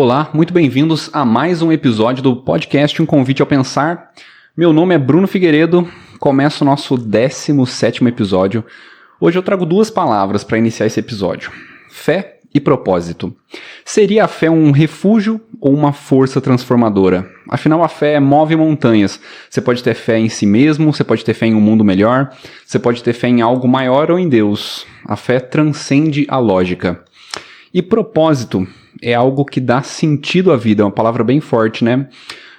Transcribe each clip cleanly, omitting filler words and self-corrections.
Olá, muito bem-vindos a mais um episódio do podcast Um Convite ao Pensar. Meu nome é Bruno Figueiredo, começa o nosso 17º episódio. Hoje eu trago duas palavras para iniciar esse episódio: fé e propósito. Seria a fé um refúgio ou uma força transformadora? Afinal, a fé move montanhas. Você pode ter fé em si mesmo, você pode ter fé em um mundo melhor, você pode ter fé em algo maior ou em Deus. A fé transcende a lógica. E propósito é algo que dá sentido à vida, é uma palavra bem forte, né?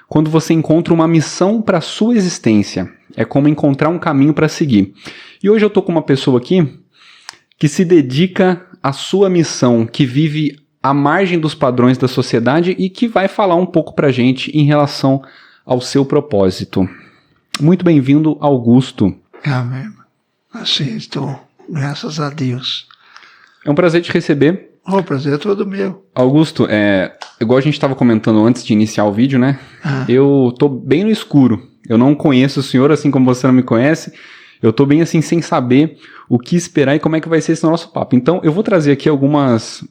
Quando você encontra uma missão para a sua existência, é como encontrar um caminho para seguir. E hoje eu tô com uma pessoa aqui que se dedica à sua missão, que vive à margem dos padrões da sociedade e que vai falar um pouco pra gente em relação ao seu propósito. Muito bem-vindo, Augusto. Amém. Assim estou, graças a Deus. É um prazer te receber. O prazer é todo meu. Augusto, igual a gente estava comentando antes de iniciar o vídeo, né? Eu tô bem no escuro. Eu não conheço o senhor, assim como você não me conhece. Eu tô bem assim, sem saber o que esperar e como é que vai ser esse nosso papo. Então, eu vou trazer aqui algumas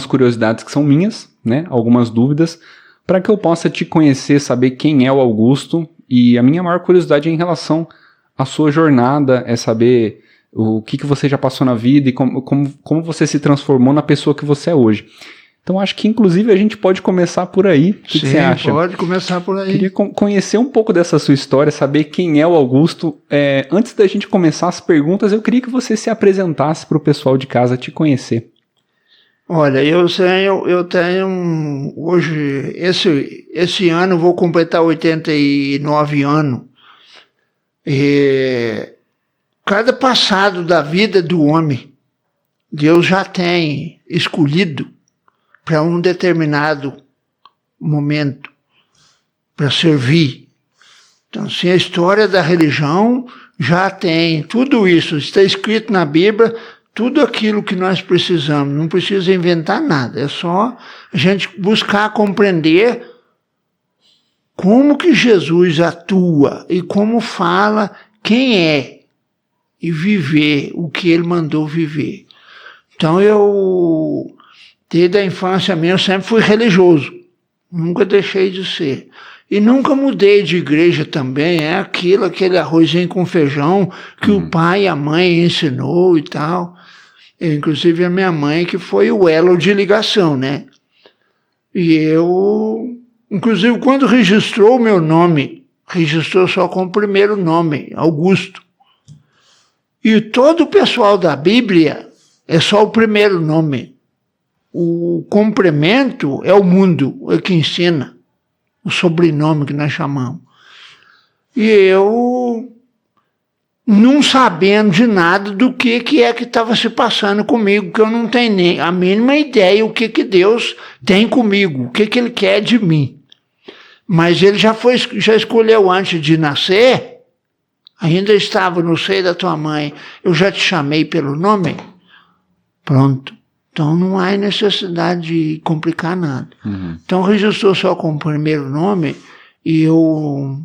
curiosidades que são minhas, né? Algumas dúvidas, para que eu possa te conhecer, saber quem é o Augusto. E a minha maior curiosidade é em relação à sua jornada, é saber o que você já passou na vida e como você se transformou na pessoa que você é hoje. Então, acho que, inclusive, a gente pode começar por aí. O que você acha? Pode começar por aí. Queria conhecer um pouco dessa sua história, saber quem é o Augusto. Antes da gente começar as perguntas, eu queria que você se apresentasse para o pessoal de casa te conhecer. Olha, eu tenho hoje, esse ano, vou completar 89 anos. E cada passado da vida do homem, Deus já tem escolhido para um determinado momento, para servir. Então, assim, a história da religião já tem tudo isso, está escrito na Bíblia, tudo aquilo que nós precisamos, não precisa inventar nada, é só a gente buscar compreender como que Jesus atua e como fala quem é e viver o que ele mandou viver. Então eu, desde a infância minha, eu sempre fui religioso, nunca deixei de ser. E nunca mudei de igreja também, aquele arrozinho com feijão que o pai e a mãe ensinou e tal. Inclusive a minha mãe, que foi o elo de ligação, né? E eu, inclusive quando registrou o meu nome, registrou só com o primeiro nome, Augusto. E todo o pessoal da Bíblia é só o primeiro nome. O complemento é o mundo, é que ensina o sobrenome que nós chamamos. E eu, não sabendo de nada do que é que estava se passando comigo, que eu não tenho nem a mínima ideia o que Deus tem comigo, o que ele quer de mim. Mas ele já escolheu antes de nascer. Ainda estava no seio da tua mãe, eu já te chamei pelo nome? Pronto. Então não há necessidade de complicar nada. Então registrou só com o primeiro nome e eu,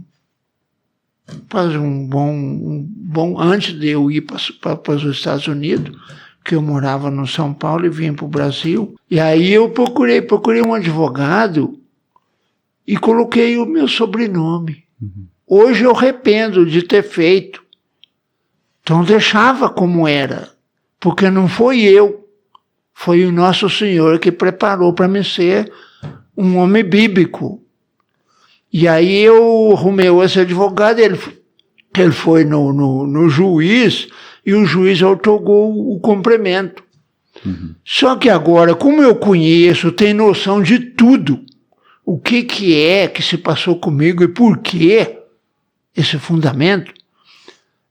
faz um bom antes de eu ir para os Estados Unidos, que eu morava no São Paulo e vim para o Brasil, e aí eu procurei um advogado e coloquei o meu sobrenome. Hoje eu arrependo de ter feito. Então deixava como era, porque não foi eu, foi o nosso Senhor que preparou para mim ser um homem bíblico. E aí eu arrumei esse advogado, ele foi no juiz, e o juiz otorgou o complemento. Só que agora, como eu conheço, tenho noção de tudo, o que é que se passou comigo e por quê, esse fundamento,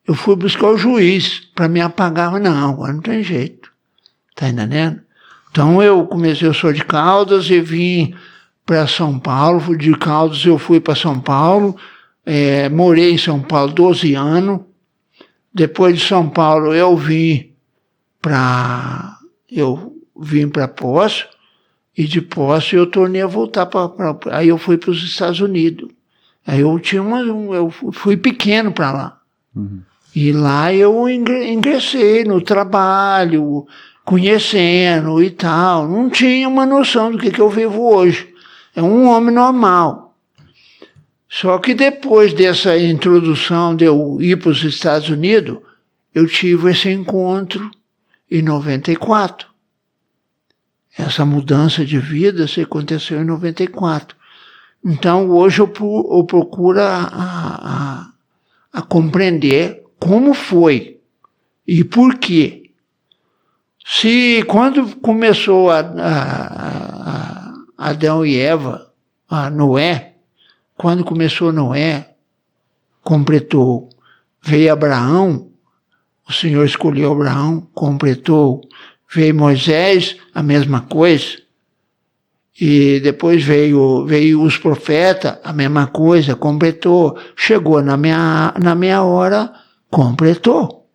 eu fui buscar o juiz para me apagar. Não, agora não tem jeito. Tá entendendo? Então eu sou de Caldas e vim para São Paulo. De Caldas eu fui para São Paulo, morei em São Paulo 12 anos. Depois de São Paulo eu vim para Poço, e de Poço eu tornei a voltar aí eu fui para os Estados Unidos. Aí eu fui pequeno para lá. E lá eu ingressei no trabalho, conhecendo e tal. Não tinha uma noção do que eu vivo hoje. É um homem normal. Só que depois dessa introdução de eu ir para os Estados Unidos, eu tive esse encontro em 94. Essa mudança de vida aconteceu em 94. Então, hoje eu procuro a compreender como foi e por quê. Se quando começou Adão e Eva, Noé, quando começou Noé, completou, veio Abraão, o Senhor escolheu Abraão, completou, veio Moisés, a mesma coisa, e depois veio os profetas, a mesma coisa, completou, chegou na minha hora, completou,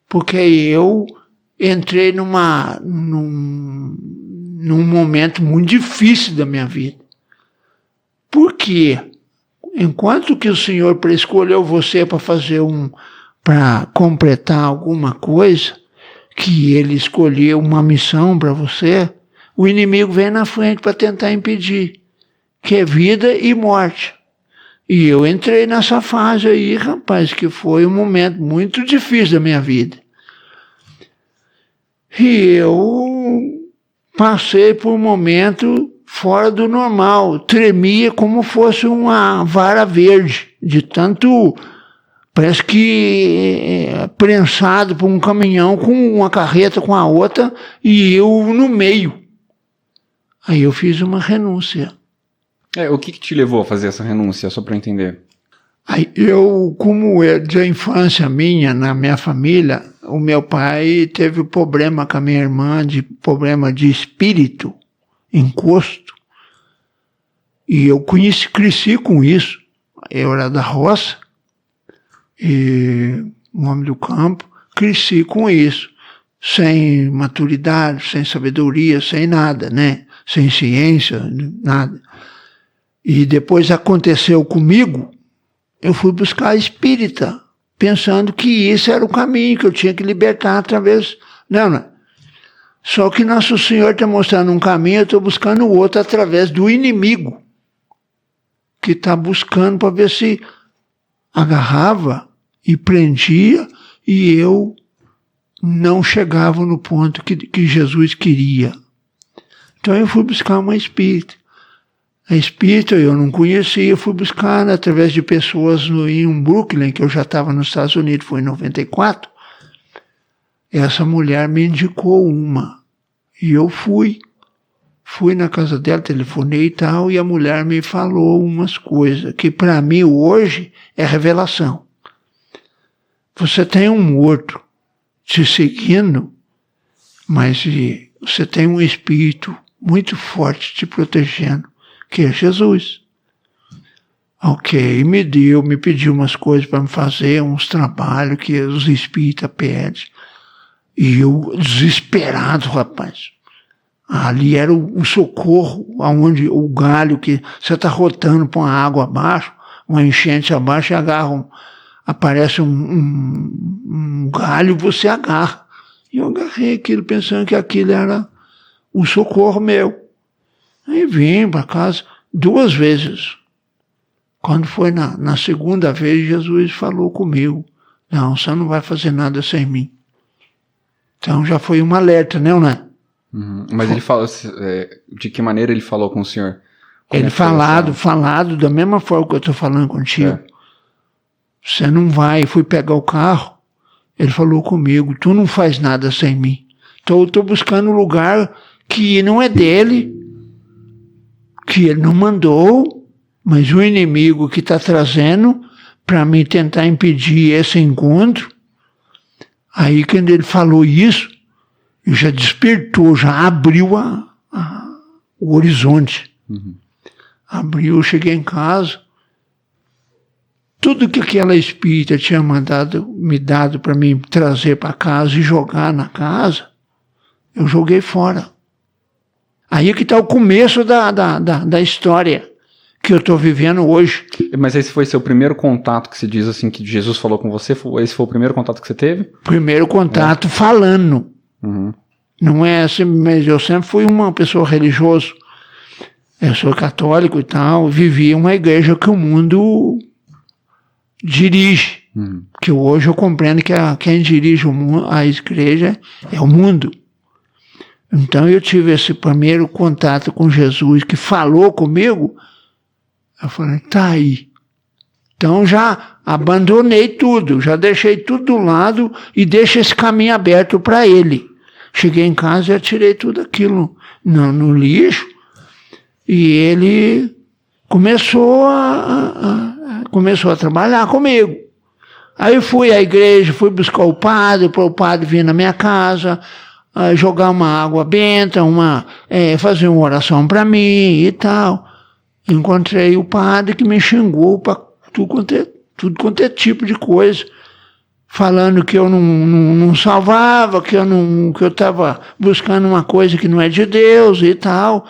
porque eu entrei num momento muito difícil da minha vida. Por quê? Enquanto que o Senhor escolheu você para fazer para completar alguma coisa, que Ele escolheu uma missão para você, o inimigo vem na frente para tentar impedir, que é vida e morte. E eu entrei nessa fase aí, rapaz, que foi um momento muito difícil da minha vida. E eu passei por um momento fora do normal, tremia como fosse uma vara verde, de tanto, parece que prensado por um caminhão com uma carreta com a outra e eu no meio. Aí eu fiz uma renúncia. O que te levou a fazer essa renúncia, só para entender? Aí eu, como é de infância minha, na minha família, o meu pai teve problema com a minha irmã, problema de espírito, encosto. E eu cresci com isso. Eu era da roça, e um homem do campo, cresci com isso. Sem maturidade, sem sabedoria, sem nada, né? Sem ciência, nada. E depois aconteceu comigo, eu fui buscar a espírita, pensando que isso era o caminho, que eu tinha que libertar através... Não. Só que Nosso Senhor está mostrando um caminho, eu estou buscando o outro através do inimigo, que está buscando para ver se agarrava e prendia, e eu não chegava no ponto que Jesus queria. Então eu fui buscar uma espírita. A espírita eu não conhecia, eu fui buscar através de pessoas em Brooklyn, que eu já estava nos Estados Unidos, foi em 94. Essa mulher me indicou uma. E eu fui na casa dela, telefonei e tal, e a mulher me falou umas coisas, que para mim hoje é revelação. Você tem um morto te seguindo, mas você tem um espírito muito forte te protegendo, que é Jesus. Ok, me pediu umas coisas para me fazer, uns trabalhos que os espíritas pedem. E eu, desesperado, rapaz. Ali era o socorro, onde o galho que você está rotando para uma água abaixo, uma enchente abaixo, e aparece um galho, você agarra. E eu agarrei aquilo, pensando que aquilo era um socorro meu. Aí vim para casa 2 vezes. Quando foi na segunda vez, Jesus falou comigo: não, você não vai fazer nada sem mim. Então já foi um alerta, né? Uhum. Mas ele falou, de que maneira ele falou com o senhor? Como ele falado da mesma forma que eu estou falando contigo. Você não vai, fui pegar o carro, ele falou comigo: tu não faz nada sem mim. Então eu estou buscando um lugar que não é dele, que ele não mandou, mas o inimigo que está trazendo para mim tentar impedir esse encontro. Aí quando ele falou isso, já despertou, já abriu o horizonte. Uhum. Abriu, eu cheguei em casa, tudo que aquela espírita tinha me dado para mim trazer para casa e jogar na casa, eu joguei fora. Aí que está o começo da história que eu estou vivendo hoje. Mas esse foi seu primeiro contato, que se diz assim, que Jesus falou com você? Esse foi o primeiro contato que você teve? Primeiro contato falando. Uhum. Não é assim, mas eu sempre fui uma pessoa religiosa. Eu sou católico e tal, vivi em uma igreja que o mundo dirige. Que hoje eu compreendo que quem dirige a igreja é o mundo. Então eu tive esse primeiro contato com Jesus, que falou comigo. Eu falei, tá aí. Então já abandonei tudo, já deixei tudo do lado e deixo esse caminho aberto para ele. Cheguei em casa e já tirei tudo aquilo no lixo e ele começou a trabalhar comigo. Aí eu fui à igreja, fui buscar o padre, para o padre vir na minha casa, jogar uma água benta, fazer uma oração para mim e tal. Encontrei o padre que me xingou para tudo quanto é tipo de coisa, falando que eu não salvava, que eu estava buscando uma coisa que não é de Deus e tal.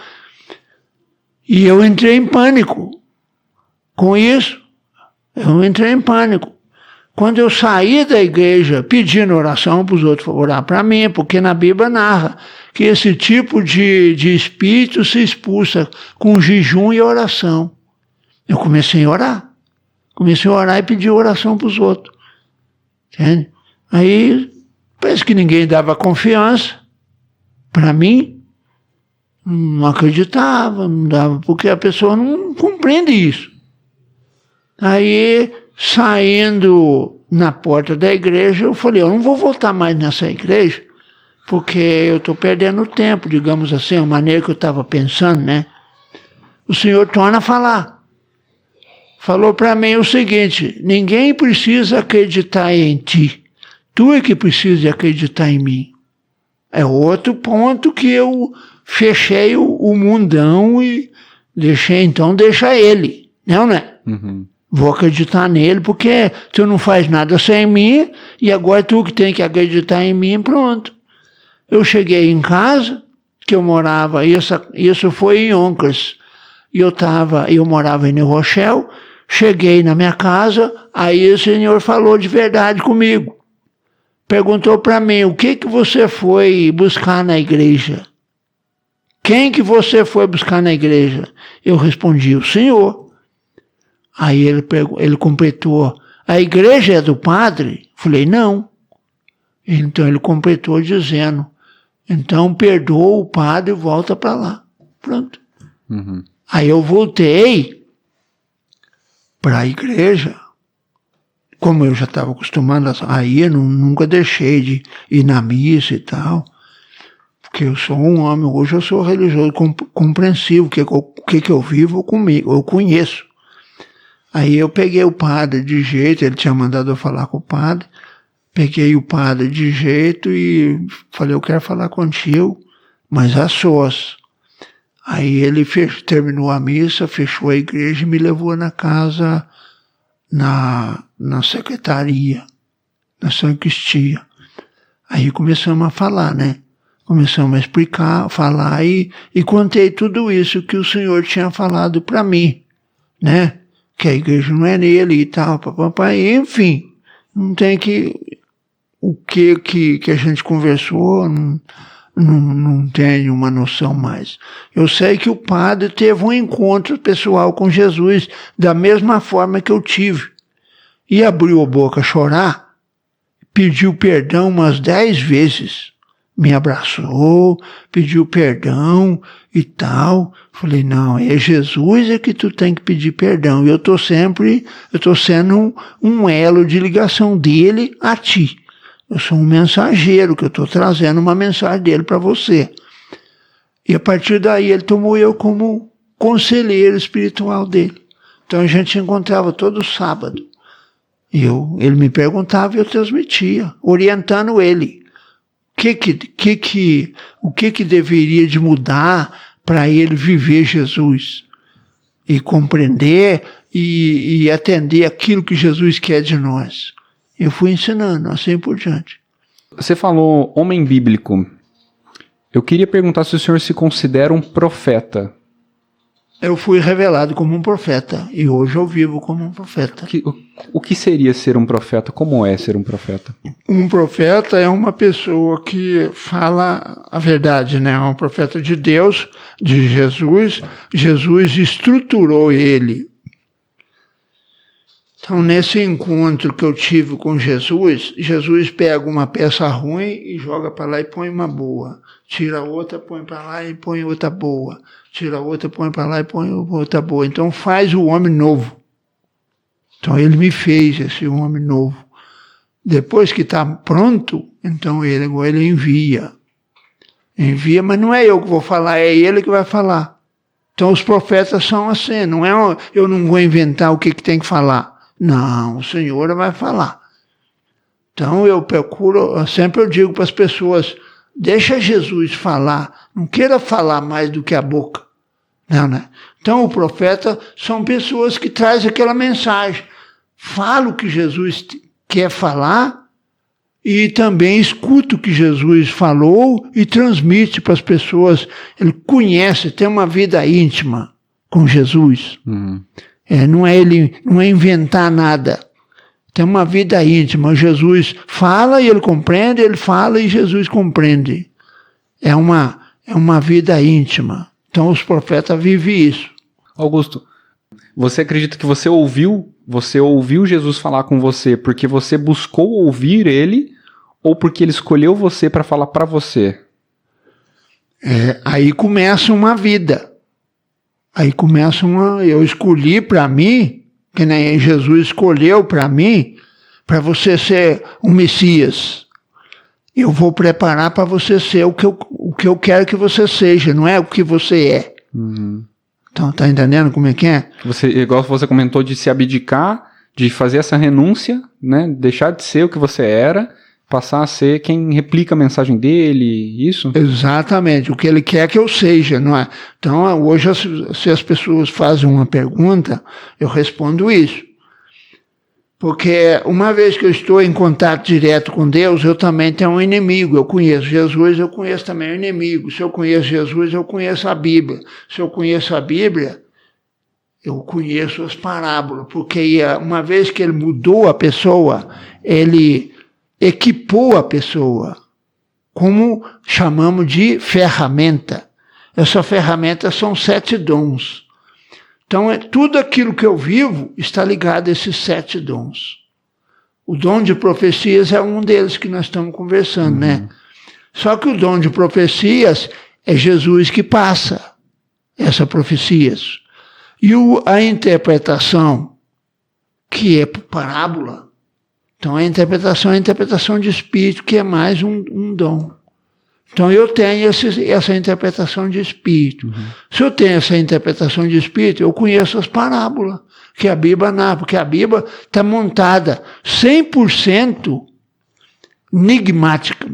E eu entrei em pânico com isso. Eu entrei em pânico. Quando eu saí da igreja pedindo oração para os outros orar para mim, porque na Bíblia narra que esse tipo de espírito se expulsa com jejum e oração. Eu comecei a orar. Comecei a orar e pedir oração para os outros. Entende? Aí, parece que ninguém dava confiança para mim. Não acreditava, não dava, porque a pessoa não compreende isso. Aí, saindo na porta da igreja, eu falei, eu não vou voltar mais nessa igreja, porque eu estou perdendo tempo, digamos assim, a maneira que eu estava pensando, né? O Senhor torna a falar. Falou para mim o seguinte, ninguém precisa acreditar em ti, tu é que precisa acreditar em mim. É outro ponto que eu fechei o mundão e deixa ele, não é? Uhum. Vou acreditar nele porque tu não faz nada sem mim e agora tu que tem que acreditar em mim, pronto. Eu cheguei em casa, que eu morava, isso foi em Yonkers, e eu morava em New Rochelle. Cheguei na minha casa, aí o Senhor falou de verdade comigo. Perguntou para mim, o que você foi buscar na igreja? Quem que você foi buscar na igreja? Eu respondi, o Senhor. Aí ele completou, a igreja é do padre? Falei, não. Então ele completou dizendo, então perdoa o padre e volta para lá. Pronto. Uhum. Aí eu voltei para a igreja, como eu já estava acostumado a ir, nunca deixei de ir na missa e tal, porque eu sou um homem, hoje eu sou religioso compreensivo, o que eu vivo comigo, eu conheço. Aí eu peguei o padre de jeito, ele tinha mandado eu falar com o padre, peguei o padre de jeito e falei, eu quero falar contigo, mas a sós. Aí ele terminou a missa, fechou a igreja e me levou na casa, na secretaria, na sacristia. Aí começamos a falar, né? Começamos a explicar, falar e contei tudo isso que o Senhor tinha falado para mim, né? Que a igreja não é nele e tal, papai, enfim. Não tem o que a gente conversou, não tenho uma noção mais. Eu sei que o padre teve um encontro pessoal com Jesus, da mesma forma que eu tive. E abriu a boca a chorar, pediu perdão umas 10 vezes. Me abraçou, pediu perdão e tal. Falei, não, é Jesus que tu tem que pedir perdão. E eu estou sendo um elo de ligação dele a ti. Eu sou um mensageiro, que eu estou trazendo uma mensagem dele para você. E a partir daí ele tomou eu como conselheiro espiritual dele. Então a gente se encontrava todo sábado. Ele me perguntava e eu transmitia, orientando ele. O que deveria de mudar para ele viver Jesus? E compreender e atender aquilo que Jesus quer de nós. Eu fui ensinando, assim por diante. Você falou homem bíblico. Eu queria perguntar se o senhor se considera um profeta. eu fui revelado como um profeta. E hoje eu vivo como um profeta. O que seria ser um profeta? Como é ser um profeta? Um profeta é uma pessoa que fala a verdade, né? É um profeta de Deus, de Jesus. Jesus estruturou ele. Então, nesse encontro que eu tive com Jesus, Jesus pega uma peça ruim e joga para lá e põe uma boa. Tira outra, põe para lá e põe outra boa. Tira outra, põe para lá e põe outra boa. Então, faz o homem novo. Então, ele me fez esse homem novo. Depois que está pronto, então ele envia. Envia, mas não é eu que vou falar, é ele que vai falar. Então, os profetas são assim. Não é eu não vou inventar o que tem que falar. Não, o Senhor vai falar. Então eu sempre eu digo para as pessoas, deixa Jesus falar, não queira falar mais do que a boca. Não, né? Então o profeta são pessoas que trazem aquela mensagem. Fala o que Jesus quer falar e também escuta o que Jesus falou e transmite para as pessoas. Ele conhece, tem uma vida íntima com Jesus. Não é inventar nada. Tem uma vida íntima. Jesus fala e ele compreende, ele fala e Jesus compreende. É uma vida íntima. Então os profetas vivem isso. Augusto, você acredita que você ouviu Jesus falar com você porque você buscou ouvir ele ou porque ele escolheu você para falar para você? Aí começa uma vida. Eu escolhi para mim, que nem Jesus escolheu para mim, para você ser um Messias. Eu vou preparar para você ser o que eu quero que você seja, não é o que você é. Então, tá entendendo como é que é? Igual você comentou de se abdicar, de fazer essa renúncia, né? Deixar de ser o que você era, passar a ser quem replica a mensagem dele, isso? Exatamente, o que ele quer que eu seja, não é? Então, hoje, se as pessoas fazem uma pergunta, eu respondo isso. Porque uma vez que eu estou em contato direto com Deus, eu também tenho um inimigo. Eu conheço Jesus, eu conheço também o inimigo. Se eu conheço Jesus, eu conheço a Bíblia. Se eu conheço a Bíblia, eu conheço as parábolas. Porque uma vez que ele mudou a pessoa, ele equipou a pessoa, como chamamos de ferramenta. Essa ferramenta são 7 dons. Então, tudo aquilo que eu vivo está ligado a esses 7 dons. O dom de profecias é um deles que nós estamos conversando, né? Só que o dom de profecias é Jesus que passa essas profecias. E a interpretação, que é parábola, então a interpretação é a interpretação de espírito, que é mais um dom. Então eu tenho essa interpretação de espírito. Se eu tenho essa interpretação de espírito, eu conheço as parábolas, que a Bíblia não, porque a Bíblia está montada 100% enigmática.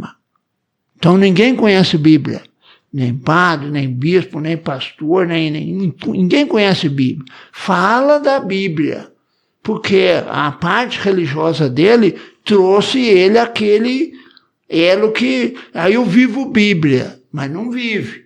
Então ninguém conhece Bíblia. Nem padre, nem bispo, nem pastor, ninguém conhece Bíblia. Fala da Bíblia, porque a parte religiosa dele trouxe ele aquele elo que... Aí eu vivo Bíblia, mas não vive.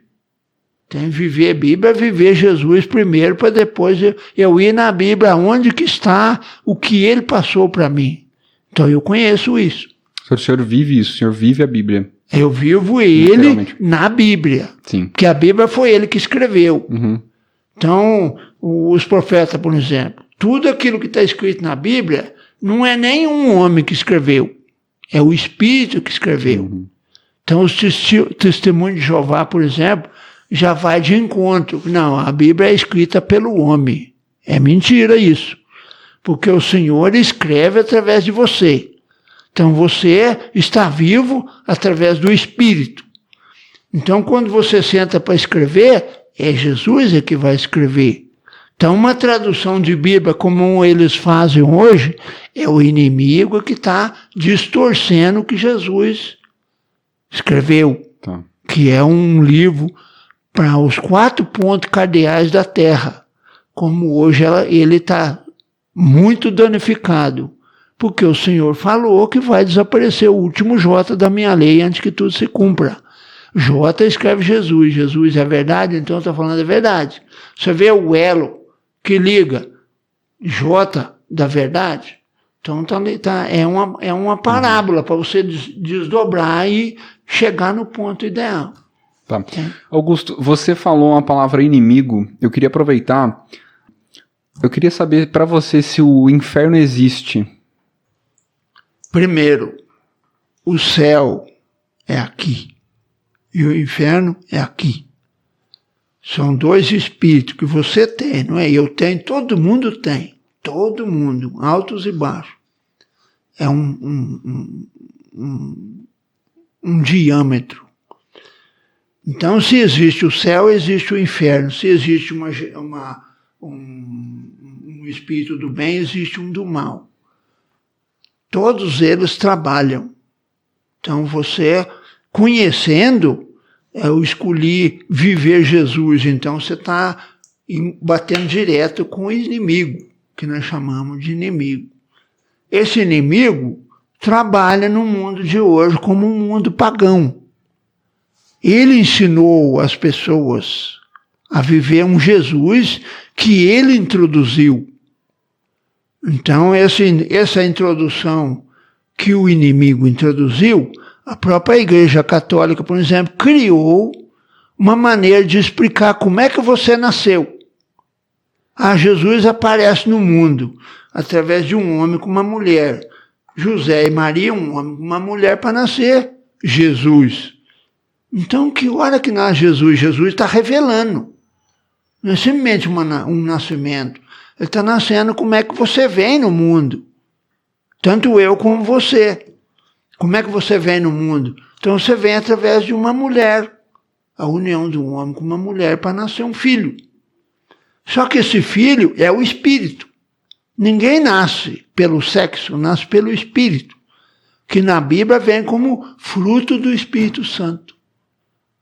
Tem que viver Bíblia, viver Jesus primeiro, para depois eu ir na Bíblia, onde que está o que ele passou para mim. Então eu conheço isso. O senhor vive isso, o senhor vive a Bíblia. Eu vivo ele na Bíblia. Sim. Porque a Bíblia foi ele que escreveu. Então, os profetas, por exemplo, tudo aquilo que está escrito na Bíblia não é nenhum homem que escreveu. É o Espírito que escreveu. Então, os testemunhos de Jeová, por exemplo, já vai de encontro. Não, a Bíblia é escrita pelo homem. É mentira isso. Porque o Senhor escreve através de você. Então, você está vivo através do Espírito. Então, quando você senta para escrever, é Jesus que vai escrever. Então, uma tradução de Bíblia, como eles fazem hoje, é o inimigo que está distorcendo o que Jesus escreveu. Tá. Que é um livro para os 4 pontos cardeais da Terra. Como hoje ele está muito danificado. Porque o Senhor falou que vai desaparecer o último J da minha lei antes que tudo se cumpra. J escreve Jesus. Jesus é verdade, então está falando a verdade. Você vê o elo que liga J da verdade. Então é uma parábola para você desdobrar e chegar no ponto ideal. Tá. Augusto, você falou a palavra inimigo. Eu queria aproveitar. Eu queria saber para você se o inferno existe. Primeiro, o céu é aqui e o inferno é aqui. São dois espíritos que você tem, não é? Eu tenho, todo mundo tem. Todo mundo, altos e baixos. É um diâmetro. Então, se existe o céu, existe o inferno. Se existe um espírito do bem, existe um do mal. Todos eles trabalham. Então, você, conhecendo, eu escolhi viver Jesus. Então, você está batendo direto com o inimigo, que nós chamamos de inimigo. Esse inimigo trabalha no mundo de hoje como um mundo pagão. Ele ensinou as pessoas a viver um Jesus que ele introduziu. Então, essa introdução que o inimigo introduziu, a própria Igreja Católica, por exemplo, criou uma maneira de explicar como é que você nasceu. Jesus aparece no mundo através de um homem com uma mulher. José e Maria, um homem com uma mulher para nascer Jesus. Então, que hora que nasce Jesus? Jesus está revelando. Não é simplesmente um nascimento. Ele está nascendo como é que você vem no mundo. Tanto eu como você. Como é que você vem no mundo? Então, você vem através de uma mulher. A união de um homem com uma mulher para nascer um filho. Só que esse filho é o espírito. Ninguém nasce pelo sexo, nasce pelo espírito. Que na Bíblia vem como fruto do Espírito Santo.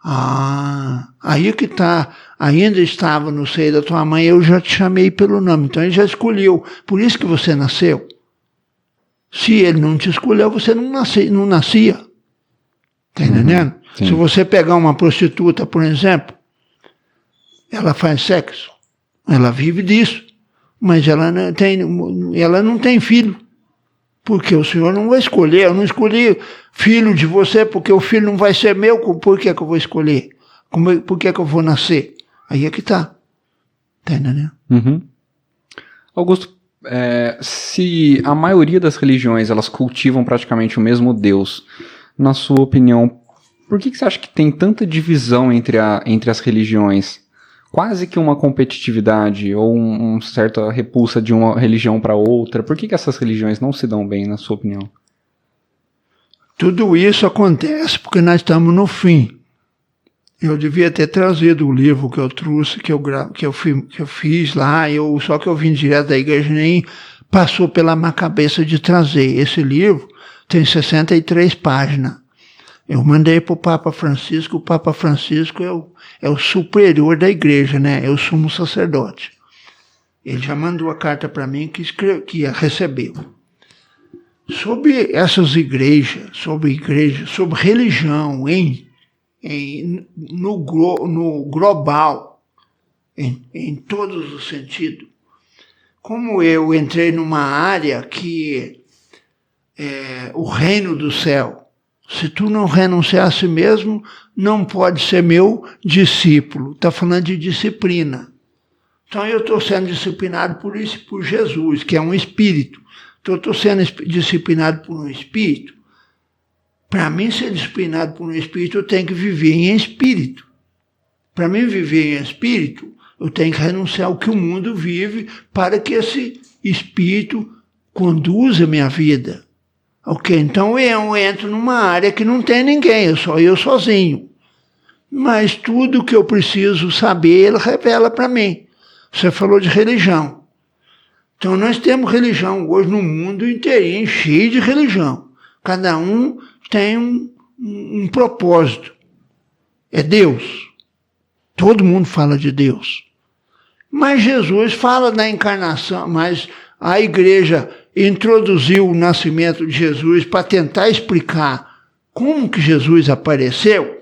Aí que está, ainda estava no seio da tua mãe, eu já te chamei pelo nome. Então ele já escolheu. Por isso que você nasceu. Se ele não te escolheu, você não nascia. Está entendendo? Se você pegar uma prostituta, por exemplo, ela faz sexo. Ela vive disso, mas ela não tem filho. Porque o Senhor não vai escolher. Eu não escolhi filho de você porque o filho não vai ser meu. Por que eu vou escolher? Por que eu vou nascer? Aí é que está. Está entendendo? Uhum. Augusto, se a maioria das religiões elas cultivam praticamente o mesmo Deus, na sua opinião, por que você acha que tem tanta divisão entre as religiões? Quase que uma competitividade ou uma certa repulsa de uma religião para outra. Por que essas religiões não se dão bem, na sua opinião? Tudo isso acontece porque nós estamos no fim. Eu devia ter trazido o livro que eu trouxe, que eu fiz lá, só que eu vim direto da igreja, nem passou pela minha cabeça de trazer. Esse livro tem 63 páginas. Eu mandei para o Papa Francisco. O Papa Francisco é o superior da igreja, né? É o sumo sacerdote. Ele já mandou a carta para mim que recebeu. Sobre essas igrejas, sobre religião, no global, em todos os sentidos. Como eu entrei numa área que é o reino do céu. Se tu não renunciar a si mesmo, não pode ser meu discípulo. Está falando de disciplina. Então eu estou sendo disciplinado por Jesus, que é um espírito. Então eu estou sendo disciplinado por um espírito. Para mim ser disciplinado por um espírito, eu tenho que viver em espírito. Para mim viver em espírito, eu tenho que renunciar ao que o mundo vive para que esse espírito conduza a minha vida. Ok, então eu entro numa área que não tem ninguém, só eu sozinho. Mas tudo que eu preciso saber, ele revela para mim. Você falou de religião. Então nós temos religião hoje no mundo inteirinho, cheio de religião. Cada um tem um propósito. É Deus. Todo mundo fala de Deus. Mas Jesus fala da encarnação, mas a igreja introduziu o nascimento de Jesus para tentar explicar como que Jesus apareceu.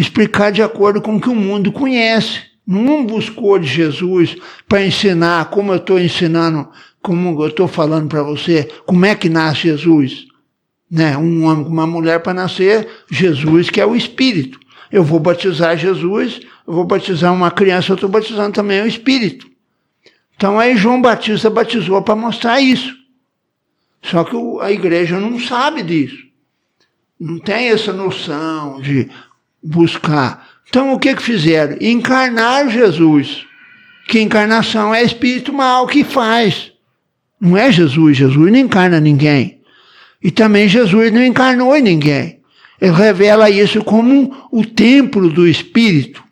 explicar de acordo com o que o mundo conhece. Não buscou de Jesus para ensinar como eu estou ensinando, como eu estou falando para você, como é que nasce Jesus. Né? Um homem com uma mulher para nascer Jesus, que é o Espírito. Eu vou batizar Jesus, eu vou batizar uma criança, eu estou batizando também o Espírito. Então aí João Batista batizou para mostrar isso. Só que a igreja não sabe disso. Não tem essa noção de buscar. Então o que fizeram? Encarnaram Jesus. Que encarnação é espírito mal que faz. Não é Jesus. Jesus não encarna ninguém. E também Jesus não encarnou em ninguém. Ele revela isso como o templo do Espírito.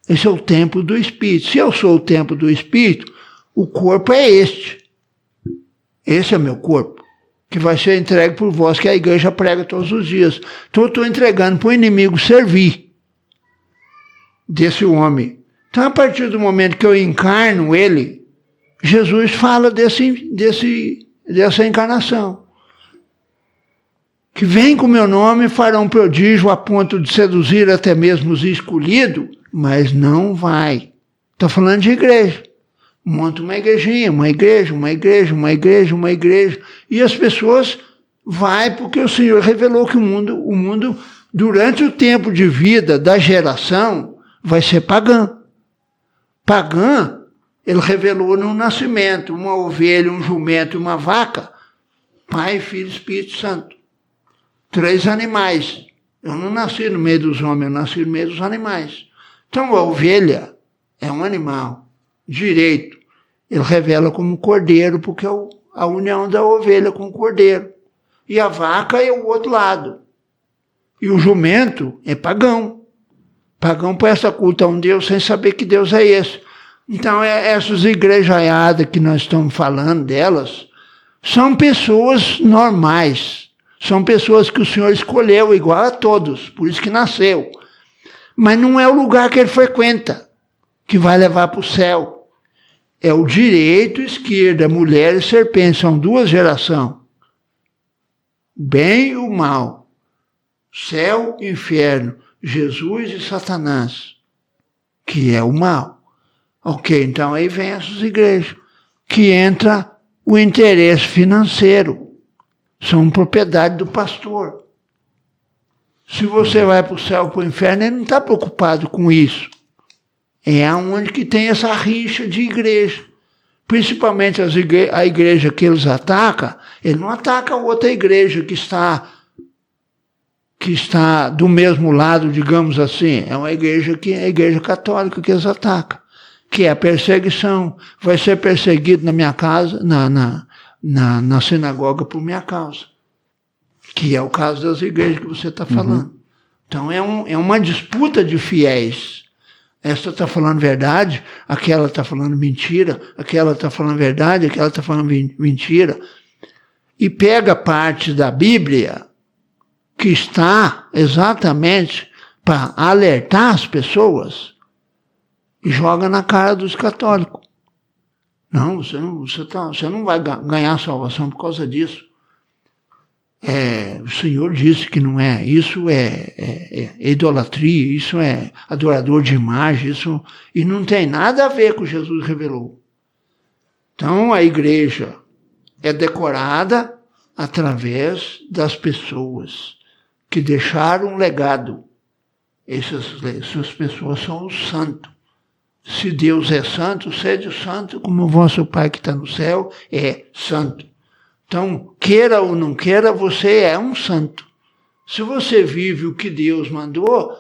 Esse é o templo do Espírito. Se eu sou o templo do Espírito, o corpo é este. Esse é meu corpo, que vai ser entregue por vós, que a igreja prega todos os dias. Então eu estou entregando para o inimigo servir desse homem. Então a partir do momento que eu encarno ele, Jesus fala dessa encarnação. Que vem com o meu nome, farão prodígio a ponto de seduzir até mesmo os escolhidos, mas não vai. Estou falando de igreja. Monta uma igrejinha, uma igreja. E as pessoas vai porque o Senhor revelou que o mundo, durante o tempo de vida da geração, vai ser pagã. Pagã, ele revelou no nascimento, uma ovelha, um jumento e uma vaca, Pai, Filho e Espírito Santo. 3 animais. Eu não nasci no meio dos homens, eu nasci no meio dos animais. Então a ovelha é um animal direito. Ele revela como cordeiro, porque é a união da ovelha com o cordeiro. E a vaca é o outro lado. E o jumento é pagão. Pagão presta culto a um Deus sem saber que Deus é esse. Então essas igrejaiadas que nós estamos falando delas, são pessoas normais. São pessoas que o Senhor escolheu igual a todos, por isso que nasceu. Mas não é o lugar que ele frequenta que vai levar para o céu. É o direito e esquerda, mulher e serpente, são 2 gerações. Bem e o mal. Céu e inferno. Jesus e Satanás, que é o mal. Ok, então aí vem essas igrejas, que entra o interesse financeiro. São propriedade do pastor. Se você vai para o céu ou para o inferno, ele não está preocupado com isso. É onde que tem essa rixa de igreja. Principalmente a igreja que eles atacam, ele não ataca outra igreja que está do mesmo lado, digamos assim. É uma igreja que é a igreja católica que eles atacam. Que é a perseguição. Vai ser perseguido na minha casa, na sinagoga por minha causa. Que é o caso das igrejas que você está falando. Então é uma disputa de fiéis. Essa está falando verdade, aquela está falando mentira, aquela está falando verdade, aquela está falando mentira. E pega parte da Bíblia que está exatamente para alertar as pessoas e joga na cara dos católicos. Não, você não vai ganhar salvação por causa disso. O Senhor disse que não é. Isso é idolatria, isso é adorador de imagem, isso, e não tem nada a ver com o que Jesus revelou. Então a igreja é decorada através das pessoas que deixaram um legado. Essas pessoas são os santos. Se Deus é santo, sede santo, como o vosso Pai que está no céu é santo. Então, queira ou não queira, você é um santo. Se você vive o que Deus mandou,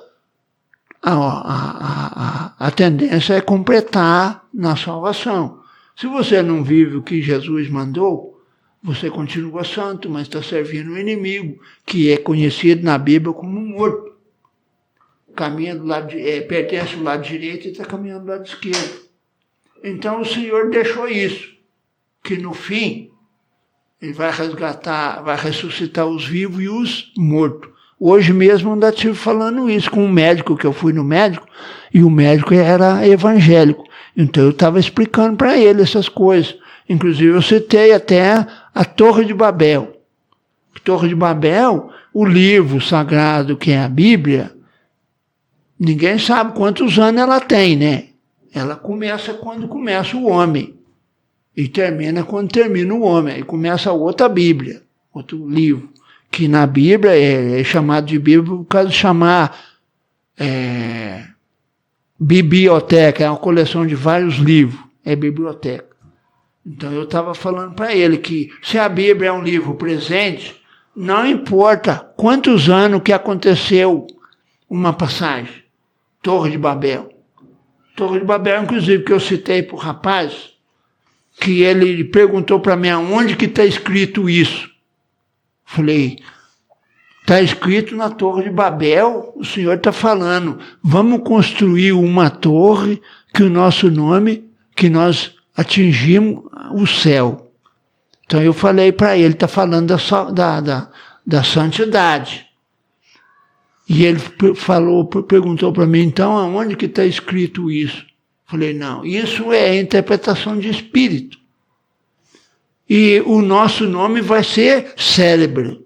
a tendência é completar na salvação. Se você não vive o que Jesus mandou, você continua santo, mas está servindo o inimigo, que é conhecido na Bíblia como morto. Caminha do lado pertence ao lado direito e está caminhando do lado esquerdo. Então o Senhor deixou isso, que no fim ele vai resgatar, vai ressuscitar os vivos e os mortos. Hoje mesmo ainda estive falando isso com um médico, que eu fui no médico, e o médico era evangélico. Então eu estava explicando para ele essas coisas. Inclusive eu citei até a Torre de Babel. Torre de Babel, o livro sagrado que é a Bíblia, Ninguém sabe quantos anos ela tem, né? Ela começa quando começa o homem e termina quando termina o homem. Aí começa outra Bíblia, outro livro, que na Bíblia é chamado de Bíblia por causa de chamar biblioteca, é uma coleção de vários livros, é biblioteca. Então eu estava falando para ele que se a Bíblia é um livro presente, não importa quantos anos que aconteceu uma passagem. Torre de Babel. Torre de Babel, inclusive, que eu citei para o rapaz, que ele perguntou para mim aonde que está escrito isso. Falei, está escrito na Torre de Babel, o senhor está falando, vamos construir uma torre que o nosso nome, que nós atingimos o céu. Então eu falei para ele, está falando da santidade. E ele perguntou para mim, então, aonde que está escrito isso? Falei, não, isso é a interpretação de espírito. E o nosso nome vai ser célebre.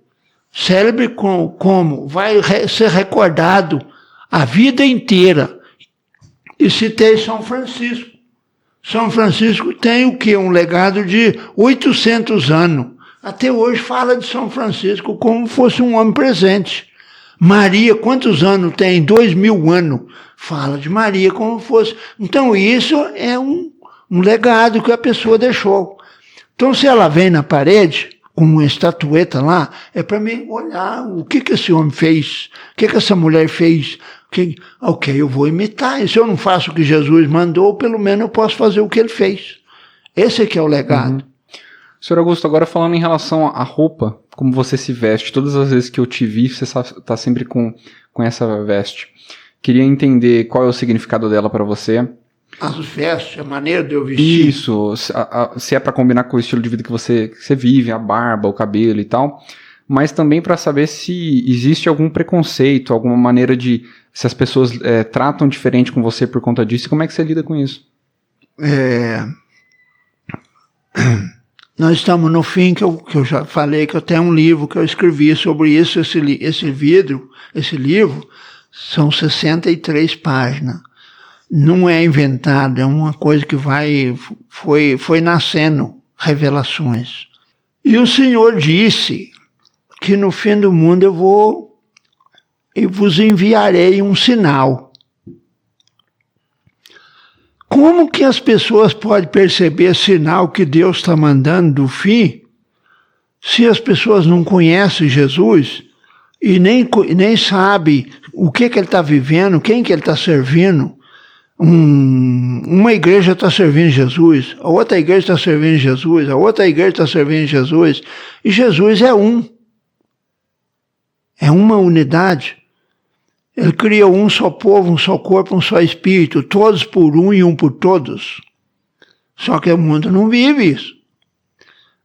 Célebre como? Vai ser recordado a vida inteira. E citei São Francisco. São Francisco tem o quê? Um legado de 800 anos. Até hoje fala de São Francisco como fosse um homem presente. Maria, quantos anos tem? 2000 anos. Fala de Maria como fosse. Então isso é um legado que a pessoa deixou. Então se ela vem na parede, com uma estatueta lá, é para mim olhar o que esse homem fez, o que essa mulher fez. Ok, eu vou imitar. E se eu não faço o que Jesus mandou, pelo menos eu posso fazer o que ele fez. Esse aqui é o legado. Senhor Augusto, agora falando em relação à roupa, como você se veste, todas as vezes que eu te vi, você está sempre com essa veste. Queria entender qual é o significado dela para você. As vestes, a maneira de eu vestir. Isso, se é para combinar com o estilo de vida que você vive, a barba, o cabelo e tal, mas também para saber se existe algum preconceito, alguma maneira de, se as pessoas tratam diferente com você por conta disso, como é que você lida com isso? Nós estamos no fim, que eu já falei que eu tenho um livro que eu escrevi sobre isso, esse livro, são 63 páginas. Não é inventado, é uma coisa que foi nascendo, revelações. E o Senhor disse que no fim do mundo eu vos enviarei um sinal. Como que as pessoas podem perceber sinal que Deus está mandando do fim, se as pessoas não conhecem Jesus e nem sabem o que ele está vivendo, quem que ele está servindo? Uma igreja está servindo Jesus, a outra igreja está servindo Jesus, a outra igreja está servindo Jesus, e Jesus é um. É uma unidade. Ele criou um só povo, um só corpo, um só espírito, todos por um e um por todos. Só que o mundo não vive isso.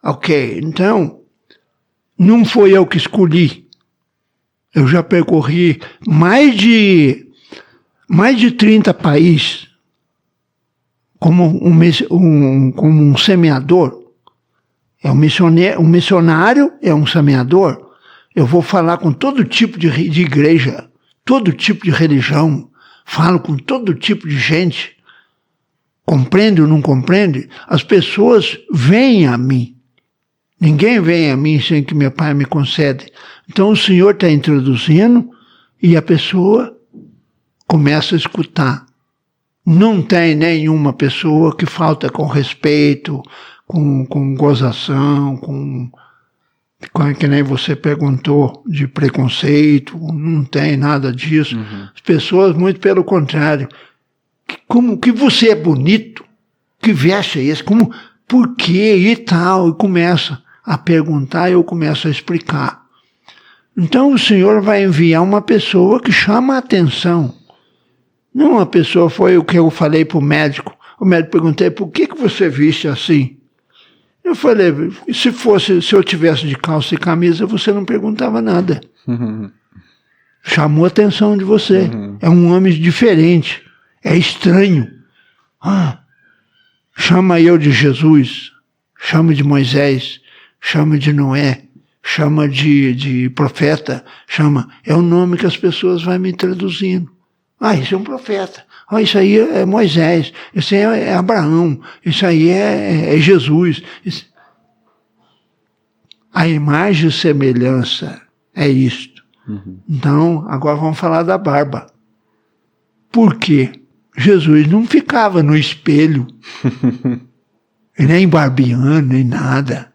Ok, então, não foi eu que escolhi. Eu já percorri mais de 30 países como um semeador. Um missionário é um semeador. Eu vou falar com todo tipo de igreja, todo tipo de religião, falo com todo tipo de gente, compreende ou não compreende, as pessoas vêm a mim. Ninguém vem a mim sem que meu Pai me concede. Então o Senhor está introduzindo e a pessoa começa a escutar. Não tem nenhuma pessoa que falta com respeito, com gozação, que nem você perguntou, de preconceito, não tem nada disso. As pessoas, muito pelo contrário, como que você é bonito, que veste é esse, por quê e tal, e começa a perguntar e eu começo a explicar. Então o Senhor vai enviar uma pessoa que chama a atenção. Não uma pessoa, foi o que eu falei para o médico. O médico perguntei, por que você veste assim? Eu falei, se eu tivesse de calça e camisa, você não perguntava nada. Chamou a atenção de você. É um homem diferente. É estranho. Chama eu de Jesus. Chama de Moisés. Chama de Noé. Chama de profeta. É o nome que as pessoas vão me traduzindo. Isso é um profeta. Isso aí é Moisés. Isso aí é Abraão. Isso aí é Jesus. A imagem e semelhança é isto. Então, agora vamos falar da barba. Por quê? Jesus não ficava no espelho, nem barbeando, nem nada.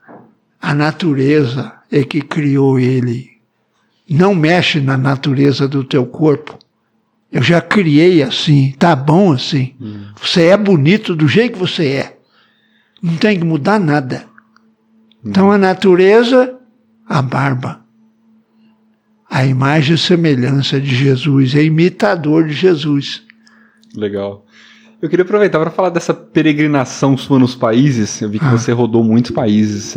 A natureza é que criou ele. Não mexe na natureza do teu corpo. Eu já criei assim, tá bom assim. Você é bonito do jeito que você é. Não tem que mudar nada. Então a natureza, a barba. A imagem e semelhança de Jesus, é imitador de Jesus. Legal. Eu queria aproveitar para falar dessa peregrinação sua nos países. Eu vi que você rodou muitos países.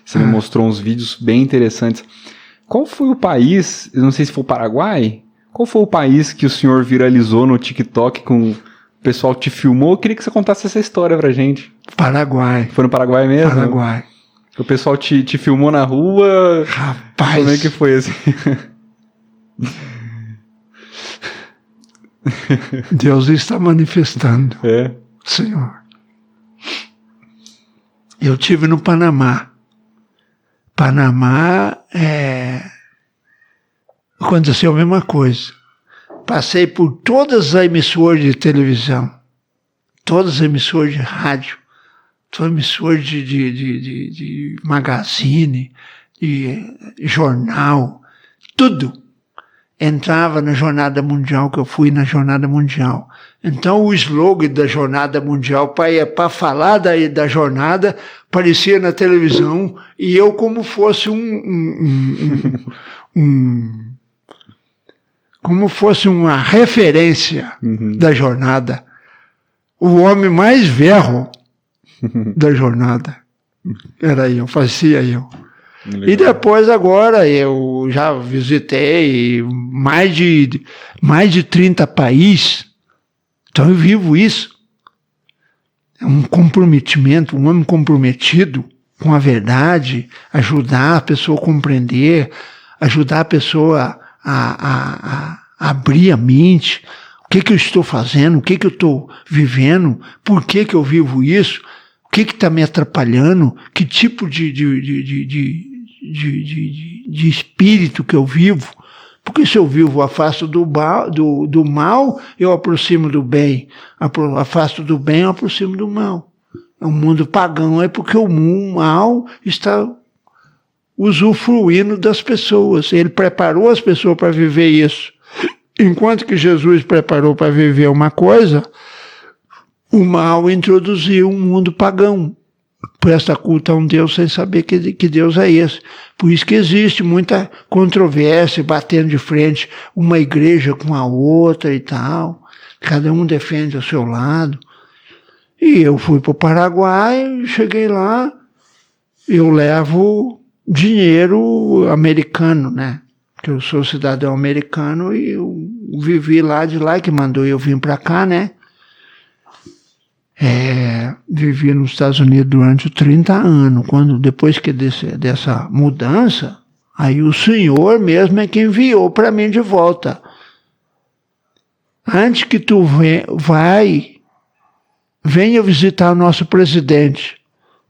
Você me mostrou uns vídeos bem interessantes. Qual foi o país, eu não sei se foi o Paraguai, qual foi o país que o senhor viralizou no TikTok com o pessoal te filmou? Eu queria que você contasse essa história pra gente. Paraguai. Foi no Paraguai mesmo? Paraguai. O pessoal te filmou na rua? Rapaz. Como é que foi assim? Deus está manifestando. Senhor. Eu estive no Panamá. Panamá aconteceu a mesma coisa. Passei por todas as emissoras de televisão, todas as emissoras de rádio, todas as emissoras de magazine, de jornal, tudo. Entrava na Jornada Mundial, que eu fui na Jornada Mundial. Então o slogan da Jornada Mundial, para falar da jornada, aparecia na televisão, e eu como fosse como fosse uma referência da jornada. O homem mais velho da jornada. Era eu, fazia eu. Legal. E depois agora eu já visitei mais de 30 países. Então eu vivo isso. É um comprometimento, um homem comprometido com a verdade, ajudar a pessoa a compreender, ajudar a pessoa a abrir a mente. O que eu estou fazendo? O que eu estou vivendo? Por que eu vivo isso? O que está me atrapalhando? Que tipo de espírito que eu vivo? Porque se eu vivo afasto do mal, eu aproximo do bem. Afasto do bem, eu aproximo do mal. O mundo pagão é porque o mal está usufruindo das pessoas. Ele preparou as pessoas para viver isso. Enquanto que Jesus preparou para viver uma coisa, o mal introduziu um mundo pagão. Presta culto a um Deus sem saber que Deus é esse. Por isso que existe muita controvérsia, batendo de frente uma igreja com a outra e tal. Cada um defende o seu lado. E eu fui para o Paraguai, cheguei lá, eu levo dinheiro americano, né? Porque eu sou cidadão americano e eu vivi lá de lá, que mandou eu vir para cá, né? Vivi nos Estados Unidos durante 30 anos. Depois que dessa mudança, aí o Senhor mesmo é que enviou para mim de volta. Antes que tu venha visitar o nosso presidente.